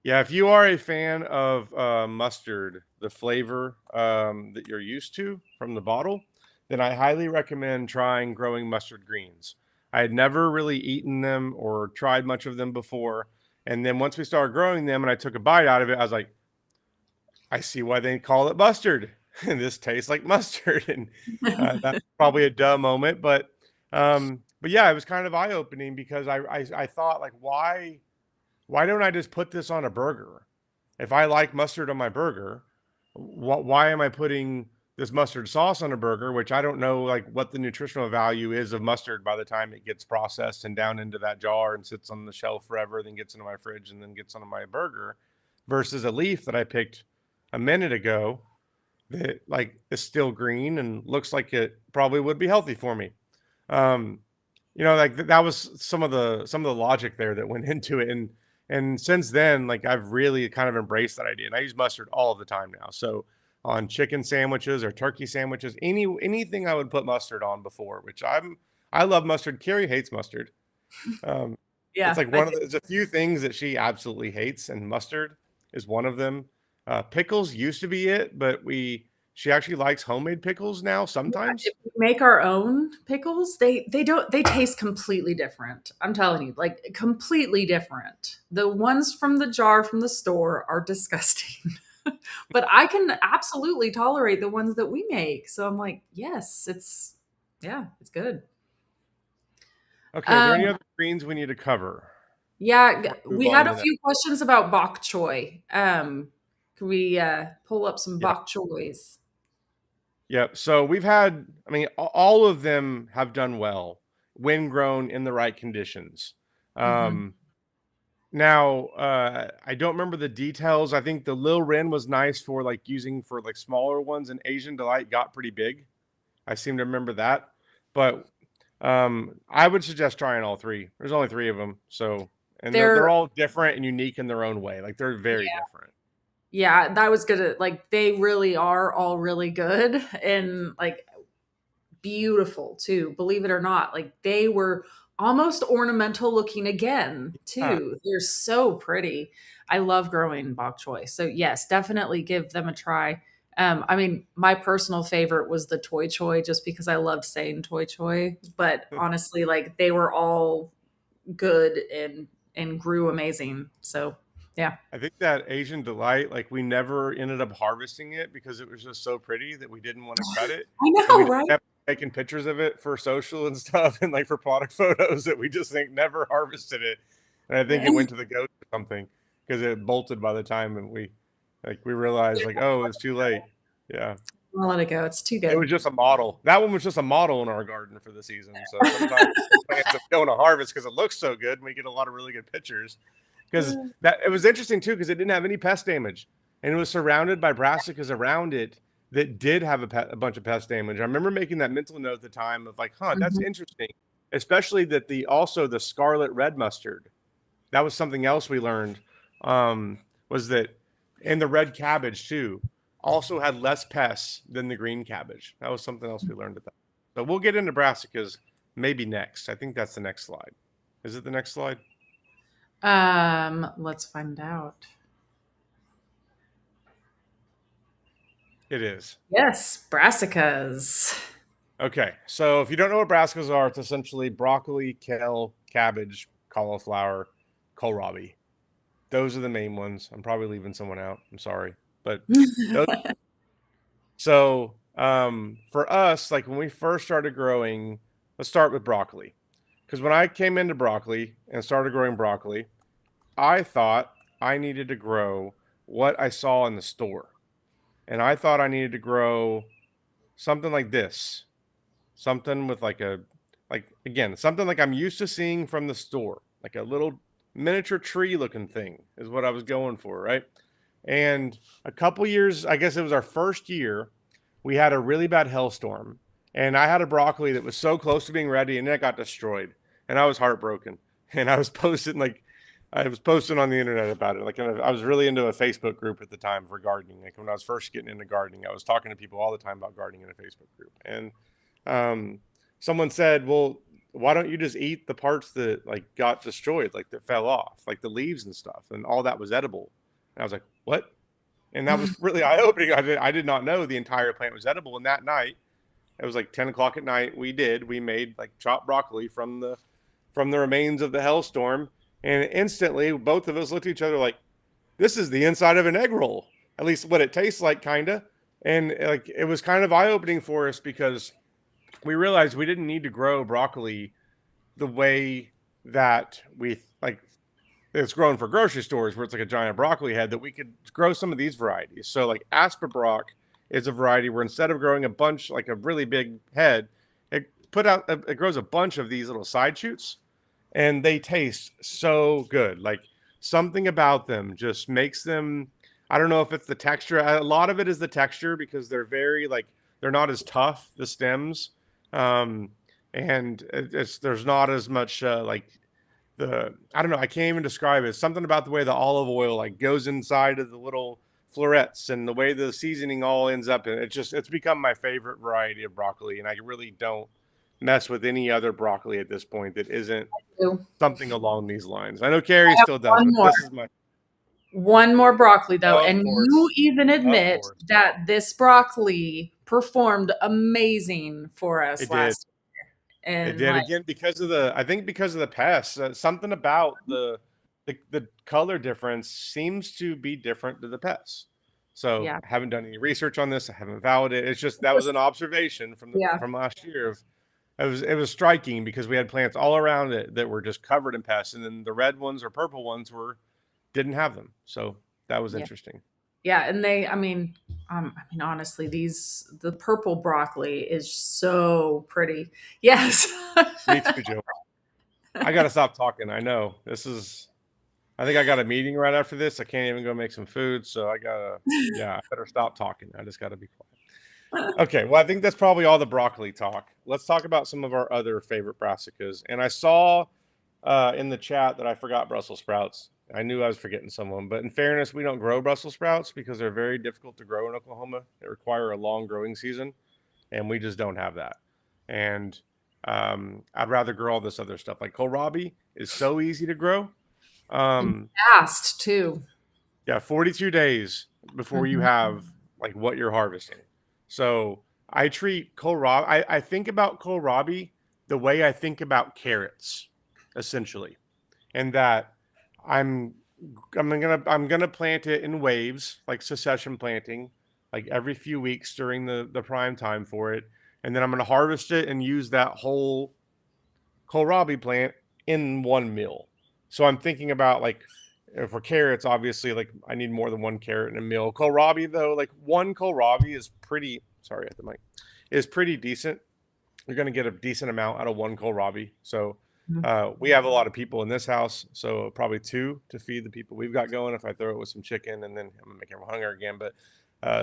yeah, if you are a fan of mustard, the flavor that you're used to from the bottle, then I highly recommend trying growing mustard greens. I had never really eaten them or tried much of them before. And then once we started growing them and I took a bite out of it, I was like, I see why they call it mustard. And this tastes like mustard. And that's probably a dumb moment. But yeah, it was kind of eye opening because I thought, like, why don't I just put this on a burger? If I like mustard on my burger, why am I putting this mustard sauce on a burger, which I don't know like what the nutritional value is of mustard by the time it gets processed and down into that jar and sits on the shelf forever, then gets into my fridge and then gets onto my burger, versus a leaf that I picked a minute ago that like is still green and looks like it probably would be healthy for me. Um, like that was some of the logic there that went into it, and since then, like I've really kind of embraced that idea, and I use mustard all of the time now. So on chicken sandwiches or turkey sandwiches, anything I would put mustard on before, which I love mustard. Carrie hates mustard. Um, it's Yeah, like I one of the there's a few things that she absolutely hates, and mustard is one of them. Pickles used to be it, but she actually likes homemade pickles now sometimes. if we make our own pickles, they taste completely different. I'm telling you, like completely different. The ones from the jar from the store are disgusting. But I can absolutely tolerate the ones that we make. So I'm like, yes, it's good. Okay, are there any Um, other greens we need to cover yeah, before we move we on had to a the next? few questions about bok choy. Can we pull up some Yeah. bok choys? Yep. So we've had, I mean, all of them have done well when grown in the right conditions. Hmm. Um, Now, I don't remember the details. I think the Lil Ren was nice for like using for like smaller ones, and Asian Delight got pretty big. I seem to remember that. But I would suggest trying all three. There's only three of them, so and they're They're all different and unique in their own way. Like they're very different. Yeah, that was gonna like they really are all really good and like beautiful too, believe it or not. Like they were almost ornamental looking again Huh. too. They're so pretty. I love growing bok choy. So yes, definitely give them a try. I mean, my personal favorite was the toy choy just because I loved saying toy choy. But honestly, like they were all good and grew amazing. So yeah. I think that Asian Delight, like we never ended up harvesting it because it was just so pretty that we didn't want to cut it, I and we know, just right? kept taking pictures of it for social and stuff, and like for product photos that we just think never harvested it. And I think it went to the goat or something because it bolted by the time and we realized like, oh, it's too late. Yeah. I'll let it go. It's too It good. was just a model. That one was just a model in our garden for the season. So sometimes the plants that we don't want to harvest because it looks so good, and we get a lot of really good pictures. Because that it was interesting too, because it didn't have any pest damage, and it was surrounded by brassicas around it that did have a bunch of pest damage. I remember making that mental note at the time of like, huh, that's Mhm. interesting. Especially that the scarlet red mustard, that was something else we learned, um, was that, and the red cabbage too also had less pests than the green cabbage. That was something else we learned at that. So we'll get into brassicas maybe next. I think that's the next slide. Is it the next slide? Let's find out. It is. Yes, brassicas. Okay, so if you don't know what brassicas are, it's essentially broccoli, kale, cabbage, cauliflower, kohlrabi. Those are the main ones. I'm probably leaving someone out. I'm sorry, but those. So for us, like when we first started growing, let's start with broccoli. Because when I came into broccoli and started growing broccoli, I thought I needed to grow what I saw in the store. And I thought I needed to grow something like this. Something with something like I'm used to seeing from the store, like a little miniature tree looking thing is what I was going for, right? And a couple years, I guess it was our first year, we had a really bad hailstorm, and I had a broccoli that was so close to being ready, and then it got destroyed, and I was heartbroken. And I was posting on the internet about it. Like I was really into a Facebook group at the time for gardening. Like when I was first getting into gardening, I was talking to people all the time about gardening in a Facebook group, and um, someone said, "Well, why don't you just eat the parts that like got destroyed, like that fell off, like the leaves and stuff, and all that was edible?" And I was like, "What?" And that was really eye opening. I did not know the entire plant was edible. And that night, it was like 10 o'clock at night. We made like chopped broccoli from the remains of the hailstorm, and instantly both of us looked at each other like, "This is the inside of an egg roll." At least what it tastes like, kinda. And like it was kind of eye opening for us because we realized we didn't need to grow broccoli the way that we like it's grown for grocery stores where it's like a giant broccoli head, that we could grow some of these varieties. So like Asperbrock is a variety where instead of growing a bunch like a really big head, it grows a bunch of these little side shoots, and they taste so good. Like something about them just makes them, I don't know if it's the texture. A lot of it is the texture because they're very like they're not as tough, the stems. Um and there's not as much I don't know, I can't even describe it. It's something about the way the olive oil like goes inside of the little florets and the way the seasoning all ends up. And it's become my favorite variety of broccoli. And I really don't mess with any other broccoli at this point that isn't I something along these lines. I know Carrie have still does, one but more. this is my, One more broccoli though, oh, of and you course, even of admit course. that this broccoli performed amazing for us It did. last It year. And did like, again because of I think because of the pests. Something about the color difference seems to be different to the pests. So yeah, I haven't done any research on this. I haven't validated. It's just that was an observation yeah, from last year. It was striking because we had plants all around it that were just covered in pests, and then the red ones or purple ones didn't have them. So that was yeah, interesting. yeah. And honestly, the purple broccoli is so pretty. Yes. Me too, Joe. I gotta stop talking. I know this is. I think I got a meeting right after this. I can't even go make some food, so yeah, I better stop talking. I just gotta be quiet. Okay, well, I think that's probably all the broccoli talk. Let's talk about some of our other favorite brassicas. And I saw in the chat that I forgot Brussels sprouts. I knew I was forgetting someone, but in fairness, we don't grow Brussels sprouts because they're very difficult to grow in Oklahoma. They require a long growing season, and we just don't have that. And I'd rather grow all this other stuff. Like kohlrabi is so easy to grow. And Um, fast too. yeah, 42 days before you Mhm. have like what you're harvesting. So I treat kohlrabi. I think about kohlrabi the way I think about carrots, essentially, and that I'm I'm gonna plant it in waves, like succession planting, like every few weeks during the prime time for it, and then I'm gonna harvest it and use that whole kohlrabi plant in one meal. So I'm thinking about like for carrots, obviously, like I need more than one carrot in a meal. Kohlrabi though, like one kohlrabi is pretty. sorry at the mic, is pretty decent. You're going to get a decent amount out of one kohlrabi. So Mhm. we have a lot of people in this house, so probably two to feed the people we've got going. If I throw it with some chicken, and then I'm gonna make everyone hungry again, but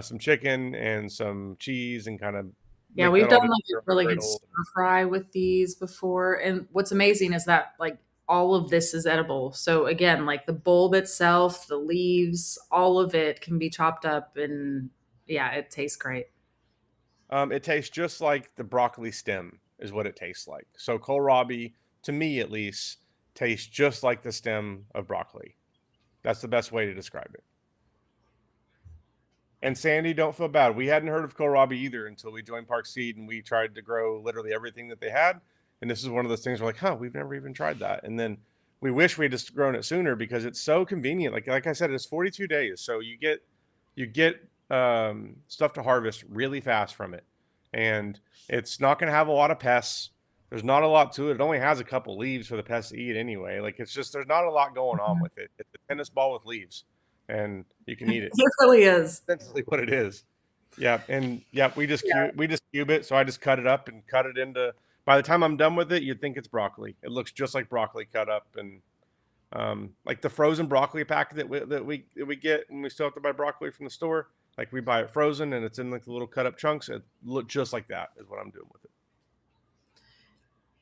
some chicken and some cheese, and kind of Yeah, make we've that all done like a together on the really good griddle. stir fry with these before. And what's amazing is that like all of this is edible. So again, like the bulb itself, the leaves, all of it can be chopped up and yeah, it tastes great. It tastes just like the broccoli stem, is what it tastes like. So kohlrabi, to me at least, tastes just like the stem of broccoli. That's the best way to describe it. And Sandy, don't feel bad. We hadn't heard of kohlrabi either until we joined Park Seed, and we tried to grow literally everything that they had. And this is one of those things we're like, huh, we've never even tried that. And then we wish we'd just grown it sooner because it's so convenient. Like I said, it's 42 days, so you get stuff to harvest really fast from it, and it's not going to have a lot of pests. There's not a lot to it. It only has a couple leaves for the pests to eat anyway. Like it's just there's not a lot going on Mhm. with it. It's a tennis ball with leaves, and you can eat it. It really is. Essentially what it is. Yeah, and yeah, Yeah. we just cube it. So I just cut it up and cut it into. By the time I'm done with it, you'd think it's broccoli. It looks just like broccoli cut up, and like the frozen broccoli pack that we get when we still have to buy broccoli from the store. Like we buy it frozen and it's in like the little cut up chunks. It look just like that is what I'm doing with it.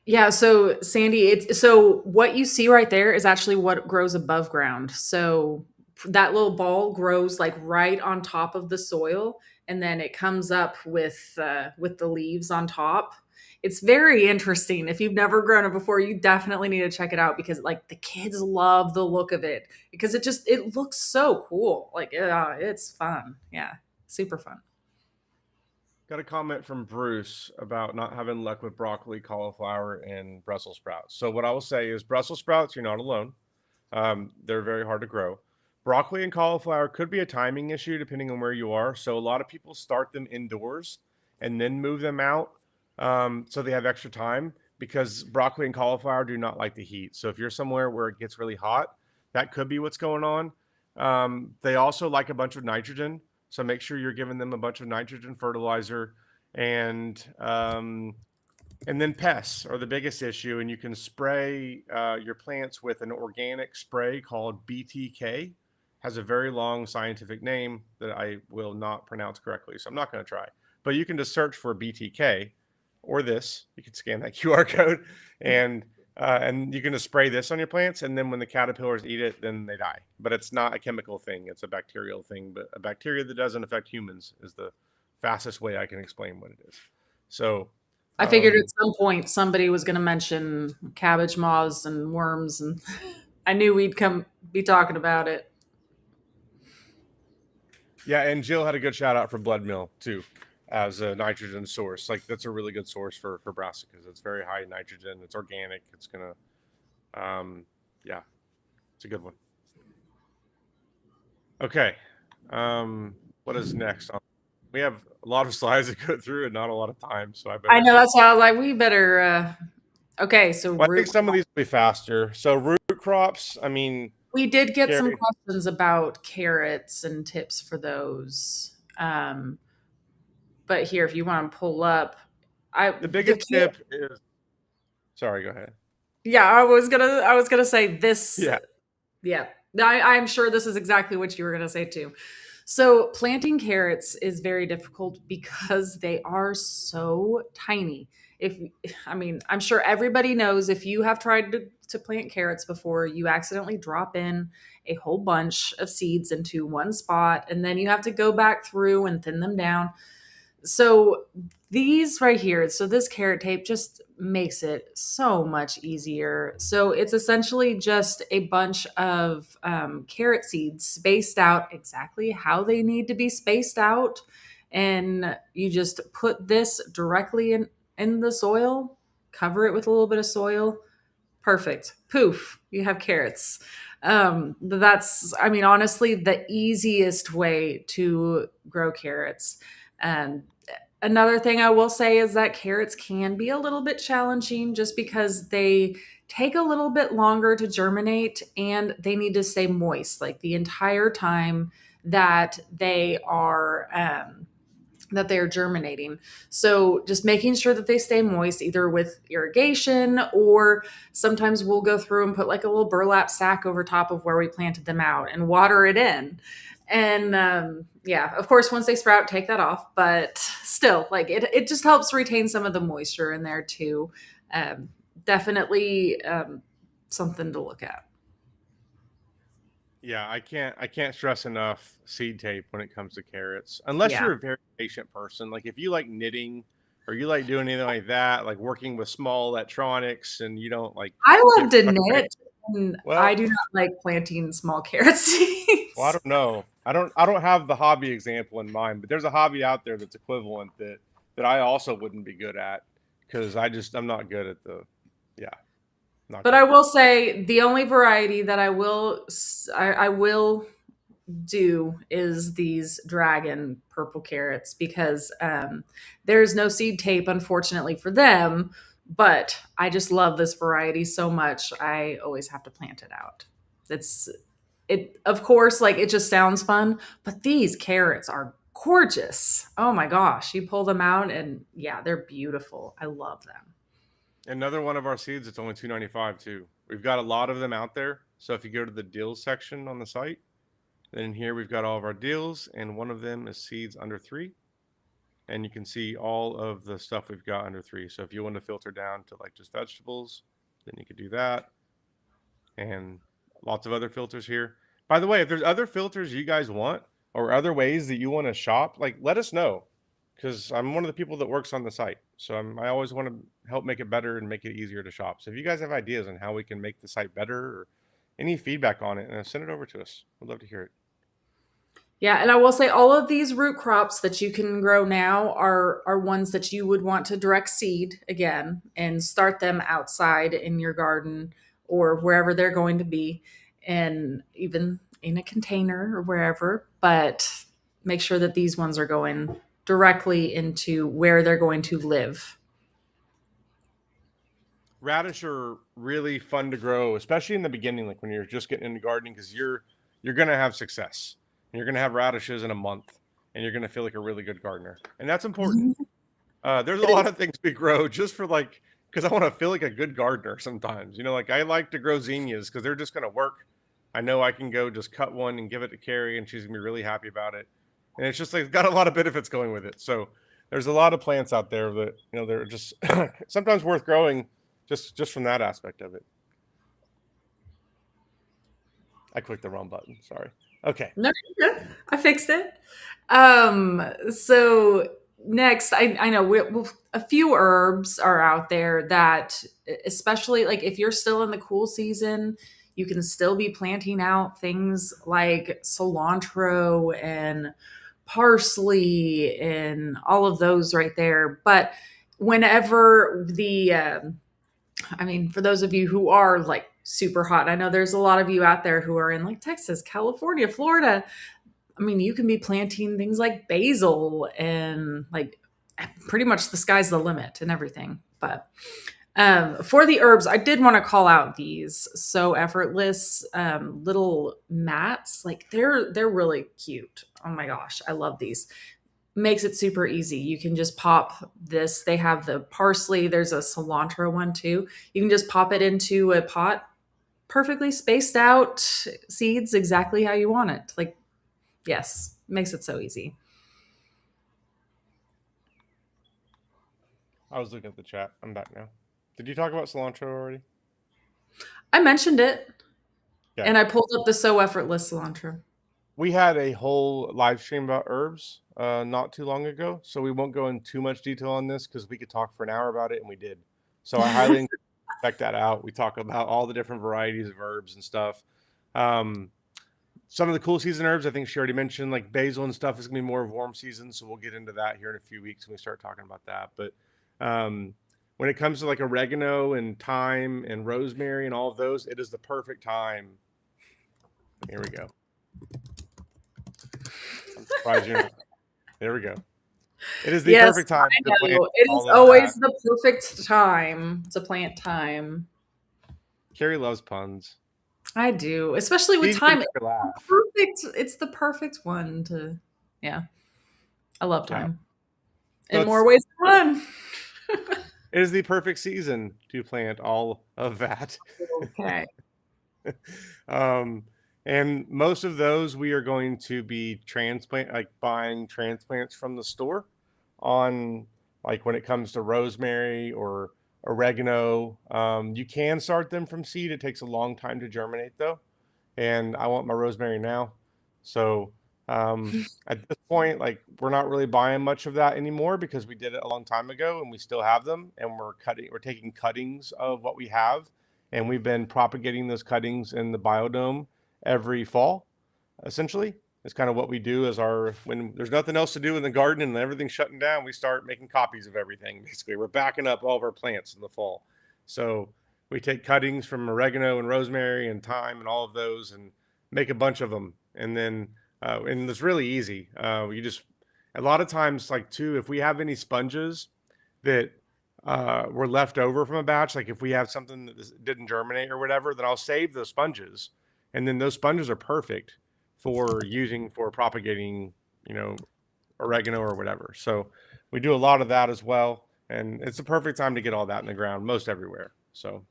Yeah, so Sandy, it's so what you see right there is actually what grows above ground. So that little ball grows like right on top of the soil, and then it comes up with the leaves on top. It's very interesting. If you've never grown it before, you definitely need to check it out because like the kids love the look of it because it looks so cool. Like it's fun. Yeah, super fun. Got a comment from Bruce about not having luck with broccoli, cauliflower, and Brussels sprouts. So what I will say is Brussels sprouts, you're not alone. They're very hard to grow. Broccoli and cauliflower could be a timing issue depending on where you are. So a lot of people start them indoors and then move them out, so they have extra time because broccoli and cauliflower do not like the heat. So if you're somewhere where it gets really hot, that could be what's going on. They also like a bunch of nitrogen. So make sure you're giving them a bunch of nitrogen fertilizer, and and then pests are the biggest issue, and you can spray your plants with an organic spray called BTK. Has a very long scientific name that I will not pronounce correctly, so I'm not going to try. But you can just search for BTK or this. You can scan that QR code, and you can just spray this on your plants, and then when the caterpillars eat it, then they die. But it's not a chemical thing; it's a bacterial thing. But a bacteria that doesn't affect humans is the fastest way I can explain what it is. So I figured um, at some point somebody was going to mention cabbage moths and worms, and I knew we'd come be talking about it. Yeah, and Jill had a good shout out for blood meal too, as a nitrogen source. Like that's a really good source for brassicas. It's very high in nitrogen. It's organic. It's gonna, yeah, it's a good one. Okay, what is next? We have a lot of slides to go through and not a lot of time, so I I better. know that's why I was like, we better. Okay, so Well, I root. think some of these will be faster. So root crops. I mean, We did get some Carrie, questions about carrots and tips for those. But here, if you want to pull up, the the biggest tip is. Sorry, go ahead. yeah, I was gonna say this. Yeah, Yeah, I'm sure this is exactly what you were gonna say too. So planting carrots is very difficult because they are so tiny. If I mean, I'm sure everybody knows if you have tried to plant carrots before, you accidentally drop in a whole bunch of seeds into one spot, and then you have to go back through and thin them down. So these right here, so this carrot tape just makes it so much easier. So it's essentially just a bunch of carrot seeds spaced out exactly how they need to be spaced out. And you just put this directly in the soil, cover it with a little bit of soil. Perfect. Poof, you have carrots. That's, I mean, honestly, the easiest way to grow carrots. And another thing I will say is that carrots can be a little bit challenging just because they take a little bit longer to germinate and they need to stay moist like the entire time that they are that they are germinating. So just making sure that they stay moist, either with irrigation, or sometimes we'll go through and put like a little burlap sack over top of where we planted them out and water it in. And yeah, of course, once they sprout, take that off. But still, like it just helps retain some of the moisture in there too. Um, Definitely something to look at. Yeah, I can't stress enough seed tape when it comes to carrots. Unless Yeah. you're a very patient person. Like if you like knitting or you like doing anything like that, like working with small electronics and you don't like I get love to frustrated. knit, and I Well, do not like planting small carrot well, I seeds. don't know. I don't have the hobby example in mind, but there's a hobby out there that's equivalent that I also wouldn't be good at because I'm not good at the yeah, not But I good. will say the only variety that I will do is these dragon purple carrots, because there's no seed tape, unfortunately, for them. But I just love this variety so much. I always have to plant it out. It's it, of course, like it just sounds fun, but these carrots are gorgeous. Oh my gosh, you pull them out and yeah, they're beautiful. I love them. Another one of our seeds, it's only 2.95 too. We've got a lot of them out there. So if you go to the deals section on the site, then here we've got all of our deals, and one of them is seeds under 3. And you can see all of the stuff we've got under 3. So if you want to filter down to like just vegetables, then you could do that. And lots of other filters here. By the way, if there's other filters you guys want or other ways that you want to shop, like let us know, because I'm one of the people that works on the site. So I always want to help make it better and make it easier to shop. So if you guys have ideas on how we can make the site better or any feedback on it, send it over to us. We'd love to hear it. Yeah, and I will say all of these root crops that you can grow now are ones that you would want to direct seed again and start them outside in your garden or wherever they're going to be, and even in a container or wherever. But make sure that these ones are going directly into where they're going to live. Radish are really fun to grow, especially in the beginning, like when you're just getting into gardening, because you're gonna have success. And you're gonna have radishes in a month, and you're gonna feel like a really good gardener, and that's important. There's a It lot is. of things we grow just for like because I want to feel like a good gardener sometimes. Like I like to grow zinnias because they're just gonna work. I know I can go just cut one and give it to Carrie, and she's gonna be really happy about it. And it's just like got a lot of benefits going with it. So there's a lot of plants out there that they're just sometimes worth growing just from that aspect of it. I clicked the wrong button. Sorry. Okay. No, you're good. I fixed it. So next, I know a few herbs are out there that, especially like if you're still in the cool season, you can still be planting out things like cilantro and parsley and all of those right there. But whenever I mean, for those of you who are like super hot, I know there's a lot of you out there who are in like Texas, California, Florida. I mean, you can be planting things like basil and like pretty much the sky's the limit and everything. But for the herbs, I did want to call out these so effortless little mats. Like they're really cute. Oh my gosh, I love these. Makes it super easy. You can just pop this. They have the parsley. There's a cilantro one too. You can just pop it into a pot, perfectly spaced out seeds exactly how you want it. Like, yes, makes it so easy. I was looking at the chat. I'm back now. Did you talk about cilantro already? I mentioned it Okay. and I pulled up the so effortless cilantro. We had a whole live stream about herbs not too long ago, so we won't go in too much detail on this because we could talk for an hour about it, and we did. So I highly encourage you to check that out. We talk about all the different varieties of herbs and stuff. Um, some of the cool season herbs, I think she already mentioned, like basil and stuff, is gonna be more of warm season, so we'll get into that here in a few weeks when we start talking about that. But when it comes to like oregano and thyme and rosemary and all of those, it is the perfect time. Here we go. I'm surprised you're not. There we go. It is the Yes, perfect time I to plant know. It is all of always that. the perfect time to plant thyme. Carrie loves puns. I do, especially She with even thyme. made her laugh. Perfect. It's the perfect one to, yeah. I love Yeah. thyme. So In more ways than one. it is the perfect season to plant all of that. Okay. um, and most of those we are going to be like buying transplants from the store on, like when it comes to rosemary or oregano. You can start them from seed. It takes a long time to germinate though. And I want my rosemary now. So at this point, like we're not really buying much of that anymore because we did it a long time ago and we still have them and we're taking cuttings of what we have and we've been propagating those cuttings in the biodome every fall, essentially. It's kind of what we do as our when there's nothing else to do in the garden and everything's shutting down, we start making copies of everything. Basically, we're backing up all of our plants in the fall. So we take cuttings from oregano and rosemary and thyme and all of those and make a bunch of them. And then and it's really easy. You just a lot of times, like too, if we have any sponges that were left over from a batch, like if we have something that didn't germinate or whatever, then I'll save those sponges, and then those sponges are perfect for using for propagating, you know, oregano or whatever. So we do a lot of that as well, and it's the perfect time to get all that in the ground most everywhere. So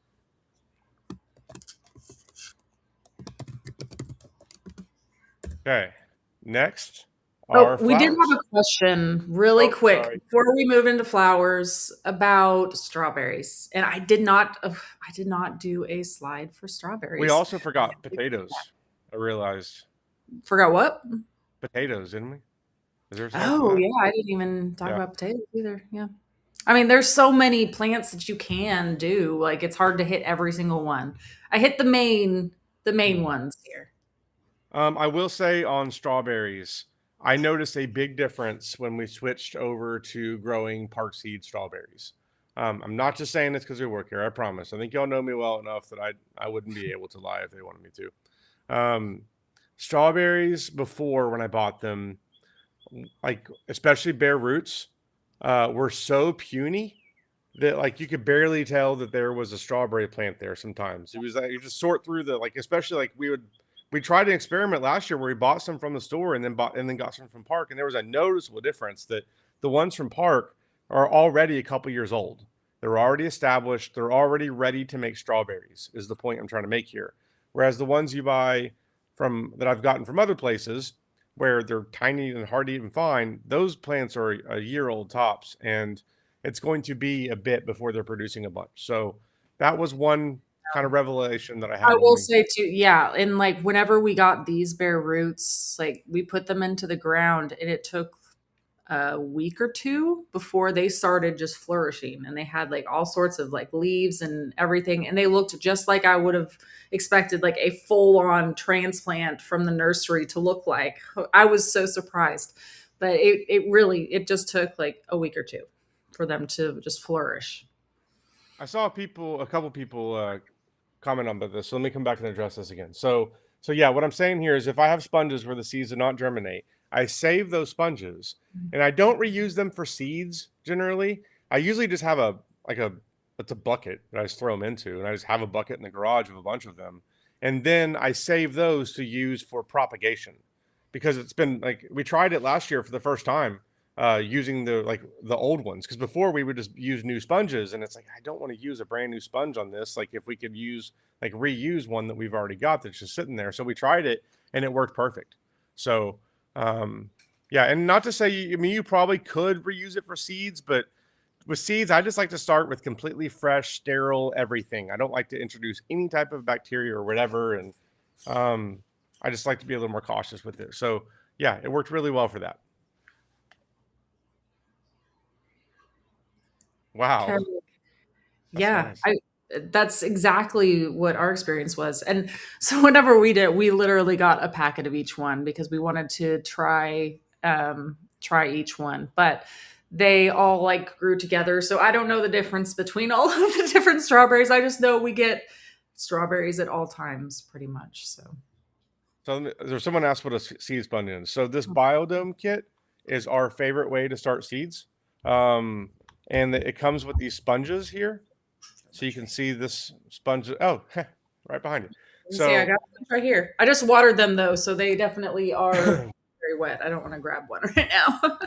okay, next Oh, are we did have flowers. a question really Oh, quick sorry. before we move into flowers about strawberries. And I did not do a slide for We strawberries. also forgot potatoes. I realized Forgot what? potatoes, didn't we? Is there a slide for Oh, that? yeah, I didn't even talk Yeah. about potatoes either. Yeah. I mean, there's so many plants that you can do. Like it's hard to hit every single one. I hit the main ones here. I will say on strawberries, I noticed a big difference when we switched over to growing park seed strawberries. I'm not just saying this because we work here. I promise. I think y'all know me well enough that I wouldn't be able to lie if they wanted me to. Strawberries before when I bought them, like especially bare roots, were so puny that like you could barely tell that there was a strawberry plant there. Sometimes it was like you just sort through the like, especially like we tried an experiment last year where we bought some from the store and then got some from Park, and there was a noticeable difference that the ones from Park are already a couple years old. They're already established. They're already ready to make strawberries. Is the point I'm trying to make here. Whereas the ones you buy from that I've gotten from other places where they're tiny and hard to even find, those plants are a year old tops, and it's going to be a bit before they're producing a bunch. So that was one kind of revelation that I I had when will we. say too, yeah, and like whenever we got these bare roots, like we put them into the ground and it took a week or two before they started just flourishing and they had like all sorts of like leaves and everything and they looked just like I would have expected like a full-on transplant from the nursery to look like. I was so surprised. But it just took like a week or two for them to just flourish. I saw a couple people comment on this. So let me come back and address this again. So yeah, what I'm saying here is if I have sponges where the seeds do not germinate, I save those sponges and I don't reuse them for seeds generally. I usually just have like a it's a bucket that I just throw them into, and I just have a bucket in the garage of a bunch of them, and then I save those to use for propagation because it's been like we tried it last year for the first time using the old ones because before we would just use new sponges and it's like I don't want to use a brand new sponge on this. Like if we could use like reuse one that we've already got that's just sitting there. So we tried it and it worked perfect. So yeah, and not to say I mean you probably could reuse it for seeds, but with seeds I just like to start with completely fresh, sterile everything. I don't like to introduce any type of bacteria or whatever, and um, I just like to be a little more cautious with it. So yeah, it worked really well for that. Wow, Okay. that's Yeah, nice. that's exactly what our experience was. And so whenever we did, we literally got a packet of each one because we wanted to try each one. But they all like grew together. So I don't know the difference between all of the different strawberries. I just know we get strawberries at all times pretty much. So So there's someone asked what a seed sponge is. So this biodome kit is our favorite way to start seeds. Um, and it comes with these sponges here. So you can see this sponge. Oh, right behind you. let me see, I So got one right here. I just watered them though, so they definitely are very wet. I don't want to grab one right now.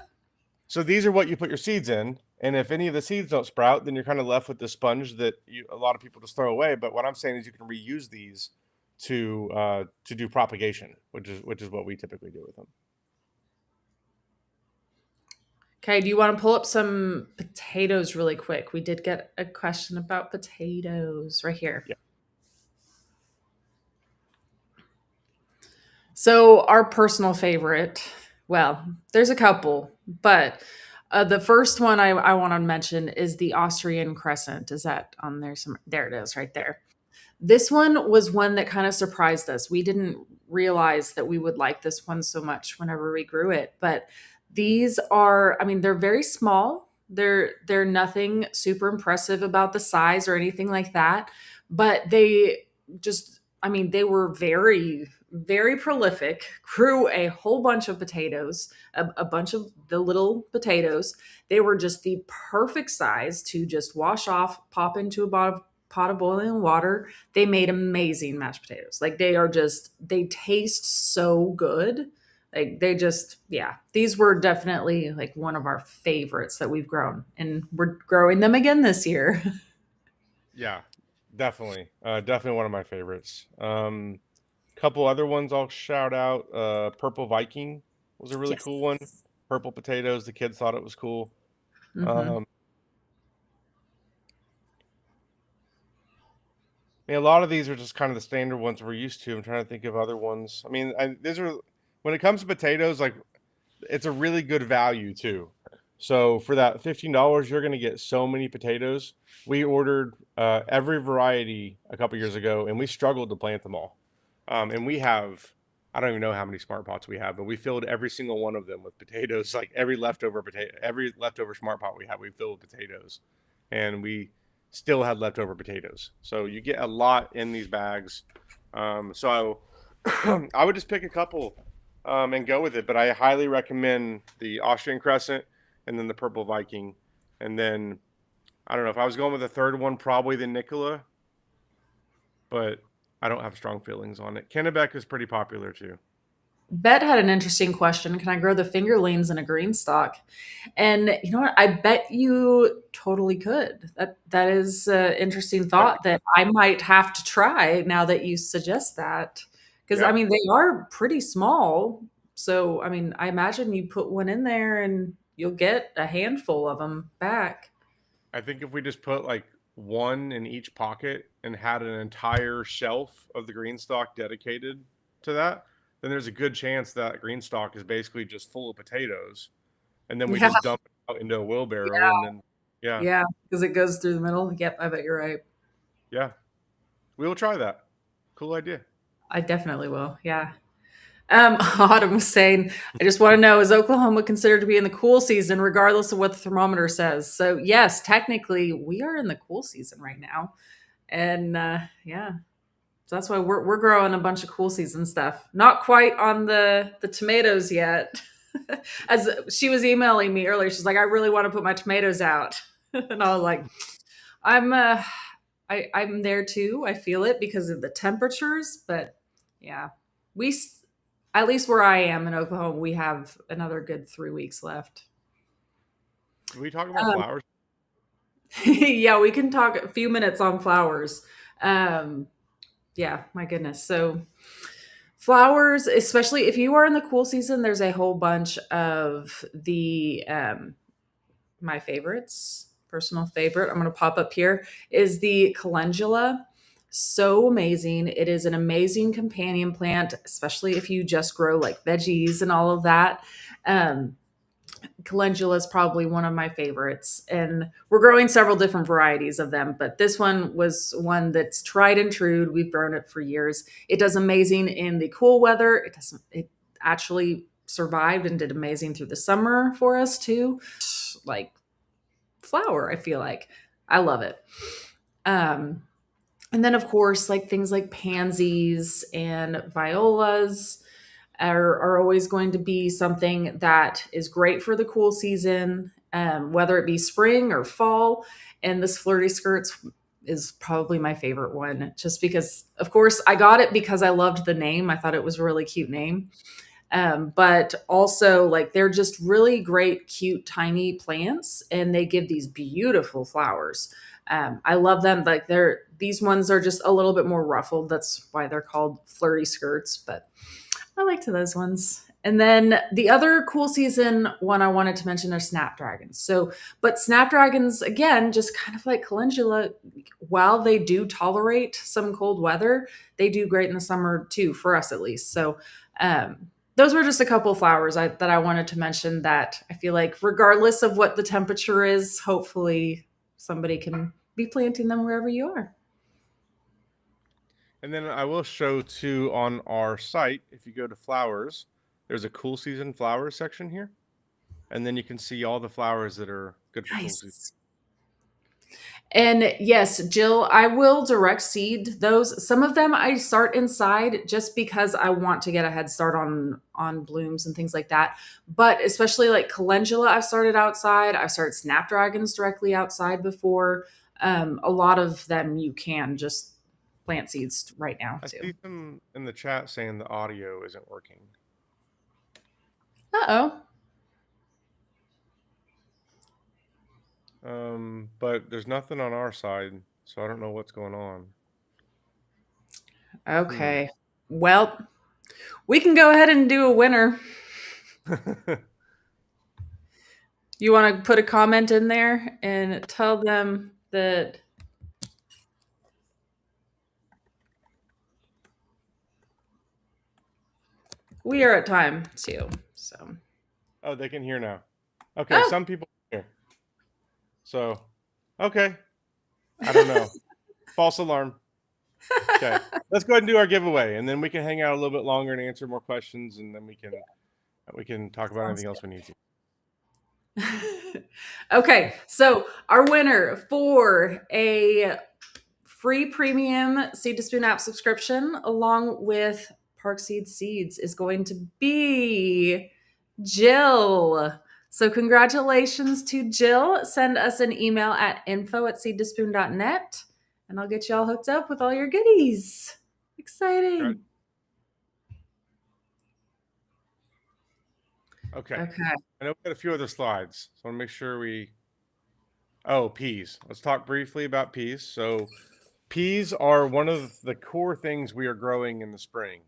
So these are what you put your seeds in, and if any of the seeds don't sprout, then you're kind of left with the sponge that a lot of people just throw away. But what I'm saying is you can reuse these to do propagation, which is what we typically do with them. Okay, do you want to pull up some potatoes really quick? We did get a question about potatoes right here. Yeah, So, our personal favorite, well, there's a couple, but the first one I want to mention is the Austrian crescent. Is that on there? Some there it is, right yeah, there. This one was one that kind of surprised us. We didn't realize that we would like this one so much whenever we grew it, but these are, I mean, they're very small. They're nothing super impressive about the size or anything like that, but they just, I mean, they were very prolific, grew a whole bunch of potatoes, a bunch of the little potatoes. They were just the perfect size to just wash off, pop into a pot of boiling water. They made amazing mashed potatoes. Like they are just, they taste so good. Like they just, yeah, these were definitely like one of our favorites that we've grown, and we're growing them again this year. yeah, definitely, definitely one of my favorites. Couple other ones I'll shout out. Purple Viking was a really cool one. Yes. Purple potatoes. The kids thought it was cool. Hmm. Um, I mean, a lot of these are just kind of the standard ones we're used to. I'm trying to think of other ones. I mean, these are when it comes to potatoes, like it's a really good value too. So for that $15, you're going to get so many potatoes. We ordered every variety a couple years ago, and we struggled to plant them all. And we have, I don't even know how many smart pots we have, but we filled every single one of them with potatoes. Like every leftover smart pot we had, we filled with potatoes, and we still had leftover potatoes. So you get a lot in these bags. So I would just pick a couple and go with it. But I highly recommend the Austrian Crescent and then the Purple Viking. And then I don't know if I was going with the third one, probably the Nicola, but I don't have strong feelings on it. Kennebec is pretty popular too. Bet had an interesting question. Can I grow the fingerlings in a green stock? And you know what? I bet you totally could. That is an interesting Yeah, thought that I might have to try now that you suggest that. Because I yeah. mean, they are pretty small. So I mean, I imagine you put one in there and you'll get a handful of them back. I think if we just put like one in each pocket and had an entire shelf of the green stock dedicated to that, then there's a good chance that green stock is basically just full of potatoes. And then we Yeah, just dump it out into a wheelbarrow and then, yeah, yeah, because it goes through the middle. Yep, I bet you're right. yeah, we will try that. Cool idea. I definitely will. Yeah. Autumn was saying, I just want to know, is Oklahoma considered to be in the cool season, regardless of what the thermometer says? So, yes, technically, we are in the cool season right now. And yeah, so that's why we're growing a bunch of cool season stuff. Not quite on the tomatoes yet. As she was emailing me earlier, she's like, I really want to put my tomatoes out. And I was like, I'm I'm there too. I feel it because of the temperatures, but yeah, we at least where I am in Oklahoma, we have another good 3 weeks left. Can we talk about Um, flowers? yeah, we can talk a few minutes on flowers. Um, yeah, my goodness. So flowers, especially if you are in the cool season, there's a whole bunch of the my favorites, personal favorite, I'm going to pop up here, is the calendula. So amazing. It is an amazing companion plant, especially if you just grow like veggies and all of that. Um, calendula is probably one of my favorites. And we're growing several different varieties of them, but this one was one that's tried and true. We've grown it for years. It does amazing in the cool weather. It actually survived and did amazing through the summer for us too. Like flower, I feel like. I love it. Um, and then, of course, like things like pansies and violas are always going to be something that is great for the cool season, whether it be spring or fall. And this flirty skirts is probably my favorite one, just because, of course, I got it because I loved the name. I thought it was a really cute name. But also, like, they're just really great, cute, tiny plants, and they give these beautiful flowers. I love them. Like, these ones are just a little bit more ruffled. That's why they're called flirty skirts. But I liked those ones. And then the other cool season one I wanted to mention are snapdragons. So, but snapdragons, again, just kind of like calendula, while they do tolerate some cold weather, they do great in the summer too, for us at least. So, those were just a couple of flowers that I wanted to mention that I feel like, regardless of what the temperature is, hopefully somebody can be planting them wherever you are. And then I will show too on our site, if you go to flowers, there's a cool season flowers section here. And then you can see all the flowers that are good for cool season. Nice. And yes, Jill, I will direct seed those. Some of them I start inside just because I want to get a head start on blooms and things like that. But especially like calendula, I've started outside. I've started snapdragons directly outside before. A lot of them you can just plant seeds right now I too. see some in the chat saying the audio isn't working. Uh But there's nothing on our side, so I don't know what's going on. oh. Okay. Well, we can go ahead and do a winner. You want to put a comment in there and tell them that we are at time too. So, Oh, they can hear now. Okay, oh, some people can hear. So, okay. I don't know. False alarm. Okay. Let's go ahead and do our giveaway, and then we can hang out a little bit longer and answer more questions, and then we can talk about sounds anything else we need to. good. Okay, so our winner for a free premium Seed to Spoon app subscription along with Park Seed Seeds is going to be Jill. So congratulations to Jill. Send us an email at info@seedtospoon.net and I'll get you all hooked up with all your goodies. Exciting. Okay. Okay. I know we got a few other slides, so I want to make sure Oh, peas. Let's talk briefly about peas. So, peas are one of the core things we are growing in the spring.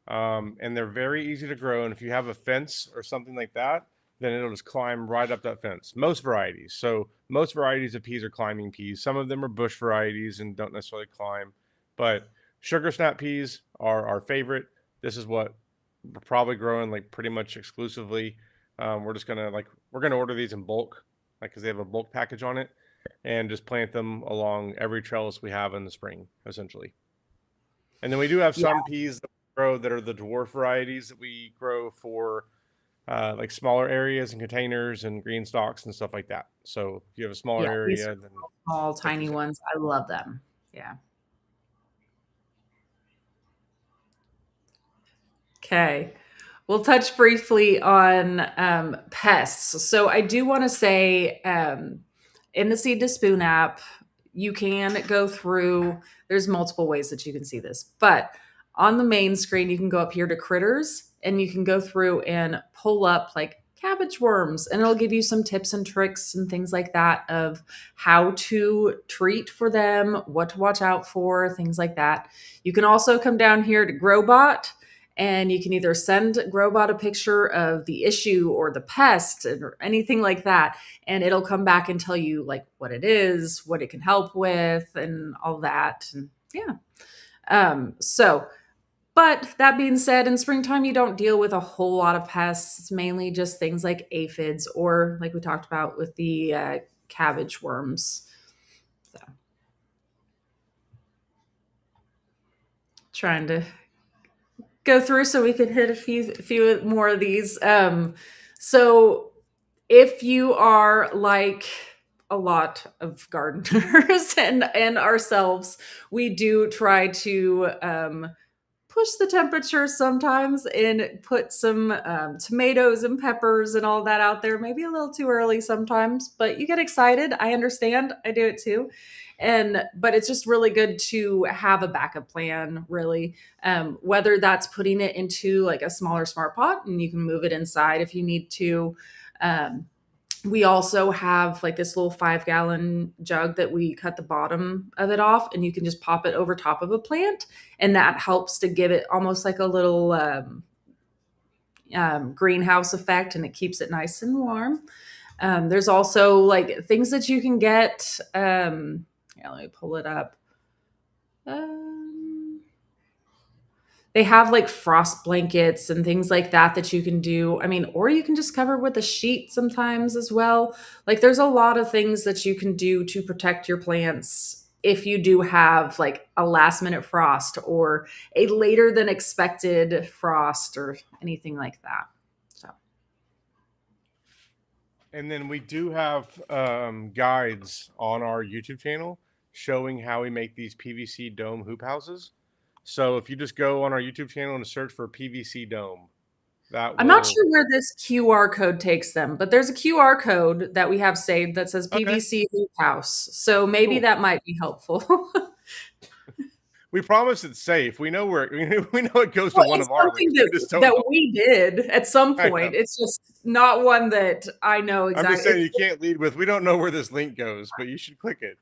And they're very easy to grow. And if you have a fence or something like that, then it'll just climb right up that fence. Most varieties. So, most varieties of peas are climbing peas. Some of them are bush varieties and don't necessarily climb. But sugar snap peas are our favorite. This is what we're probably growing like pretty much exclusively. We're just gonna we're gonna order these in bulk, like because they have a bulk package on it, and just plant them along every trellis we have in the spring, essentially. And then we do have Yeah. some peas that we grow that are the dwarf varieties that we grow for like smaller areas and containers and green stalks and stuff like that. So if you have a smaller Yeah. These area, are then small, put tiny these in. ones. I love them. Yeah. Okay. We'll touch briefly on pests. So I do want to say in the Seed to Spoon app, you can go through, there's multiple ways that you can see this, but on the main screen, you can go up here to critters and you can go through and pull up like cabbage worms and it'll give you some tips and tricks and things like that of how to treat for them, what to watch out for, things like that. You can also come down here to Growbot and you can either send Growbot a picture of the issue or the pest or anything like that, and it'll come back and tell you like what it is, what it can help with, and all that. And yeah. So, but that being said, in springtime, you don't deal with a whole lot of pests. It's mainly just things like aphids or like we talked about with the cabbage worms. So, trying to go through so we could hit a few more of these. So if you are like a lot of gardeners and ourselves, we do try to push the temperature sometimes and put some tomatoes and peppers and all that out there. Maybe a little too early sometimes, but you get excited. I understand. I do it too. And but it's just really good to have a backup plan, really. Whether that's putting it into like a smaller smart pot and you can move it inside if you need to. Um, we also have like this little 5 gallon jug that we cut the bottom of it off and you can just pop it over top of a plant, and that helps to give it almost like a little greenhouse effect, and it keeps it nice and warm. There's also like things that you can get. Yeah, let me pull it up. um, they have like frost blankets and things like that that you can do. I mean, or you can just cover with a sheet sometimes as well. Like there's a lot of things that you can do to protect your plants if you do have like a last minute frost or a later than expected frost or anything like that. So And then we do have guides on our YouTube channel showing how we make these PVC dome hoop houses. So if you just go on our YouTube channel and search for PVC dome, that I'm not will. sure where this QR code takes them, but there's a QR code that we have saved that says Okay, PVC hoop house. So maybe cool. that might be helpful. We promise it's safe. We know where we know it goes to Well, one it's of our something links. We that just don't that know. we did at some I know. point. It's just not one that I know I'm just exactly. saying you can't lead with. We don't know where this link goes, but you should click it.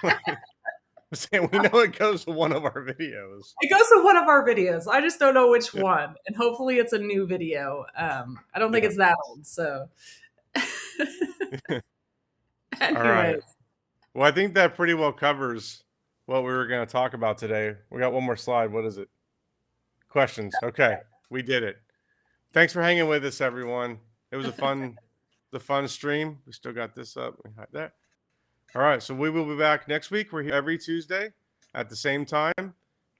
Like, I'm saying we know it goes to one of our videos. It goes to one of our videos. I just don't know which Yeah. one, and hopefully it's a new video. I don't think Yeah. it's that old. So All anyway, right. Well, I think that pretty well covers what we were going to talk about today. We got one more slide. What is it? Questions. Okay, we did it. Thanks for hanging with us, everyone. It was the fun stream. We still got this up. We got that. All right, so we will be back next week. We're here every Tuesday at the same time,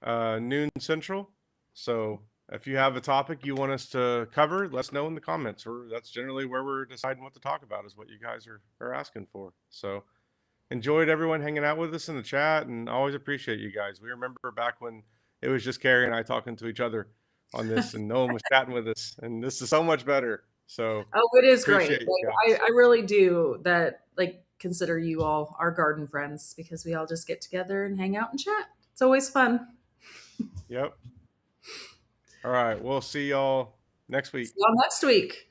noon Central. So if you have a topic you want us to cover, let us know in the comments. Or that's generally where we're deciding what to talk about, is what you guys are asking for. So enjoyed everyone hanging out with us in the chat, and always appreciate you guys. We remember back when it was just Carrie and I talking to each other on this, and no one was chatting with us, and this is so much better. So oh, it is great. appreciate you Like guys. I really do that. Like consider you all our garden friends because we all just get together and hang out and chat. It's always fun. Yep. All right, we'll see y'all next See week. y'all next week.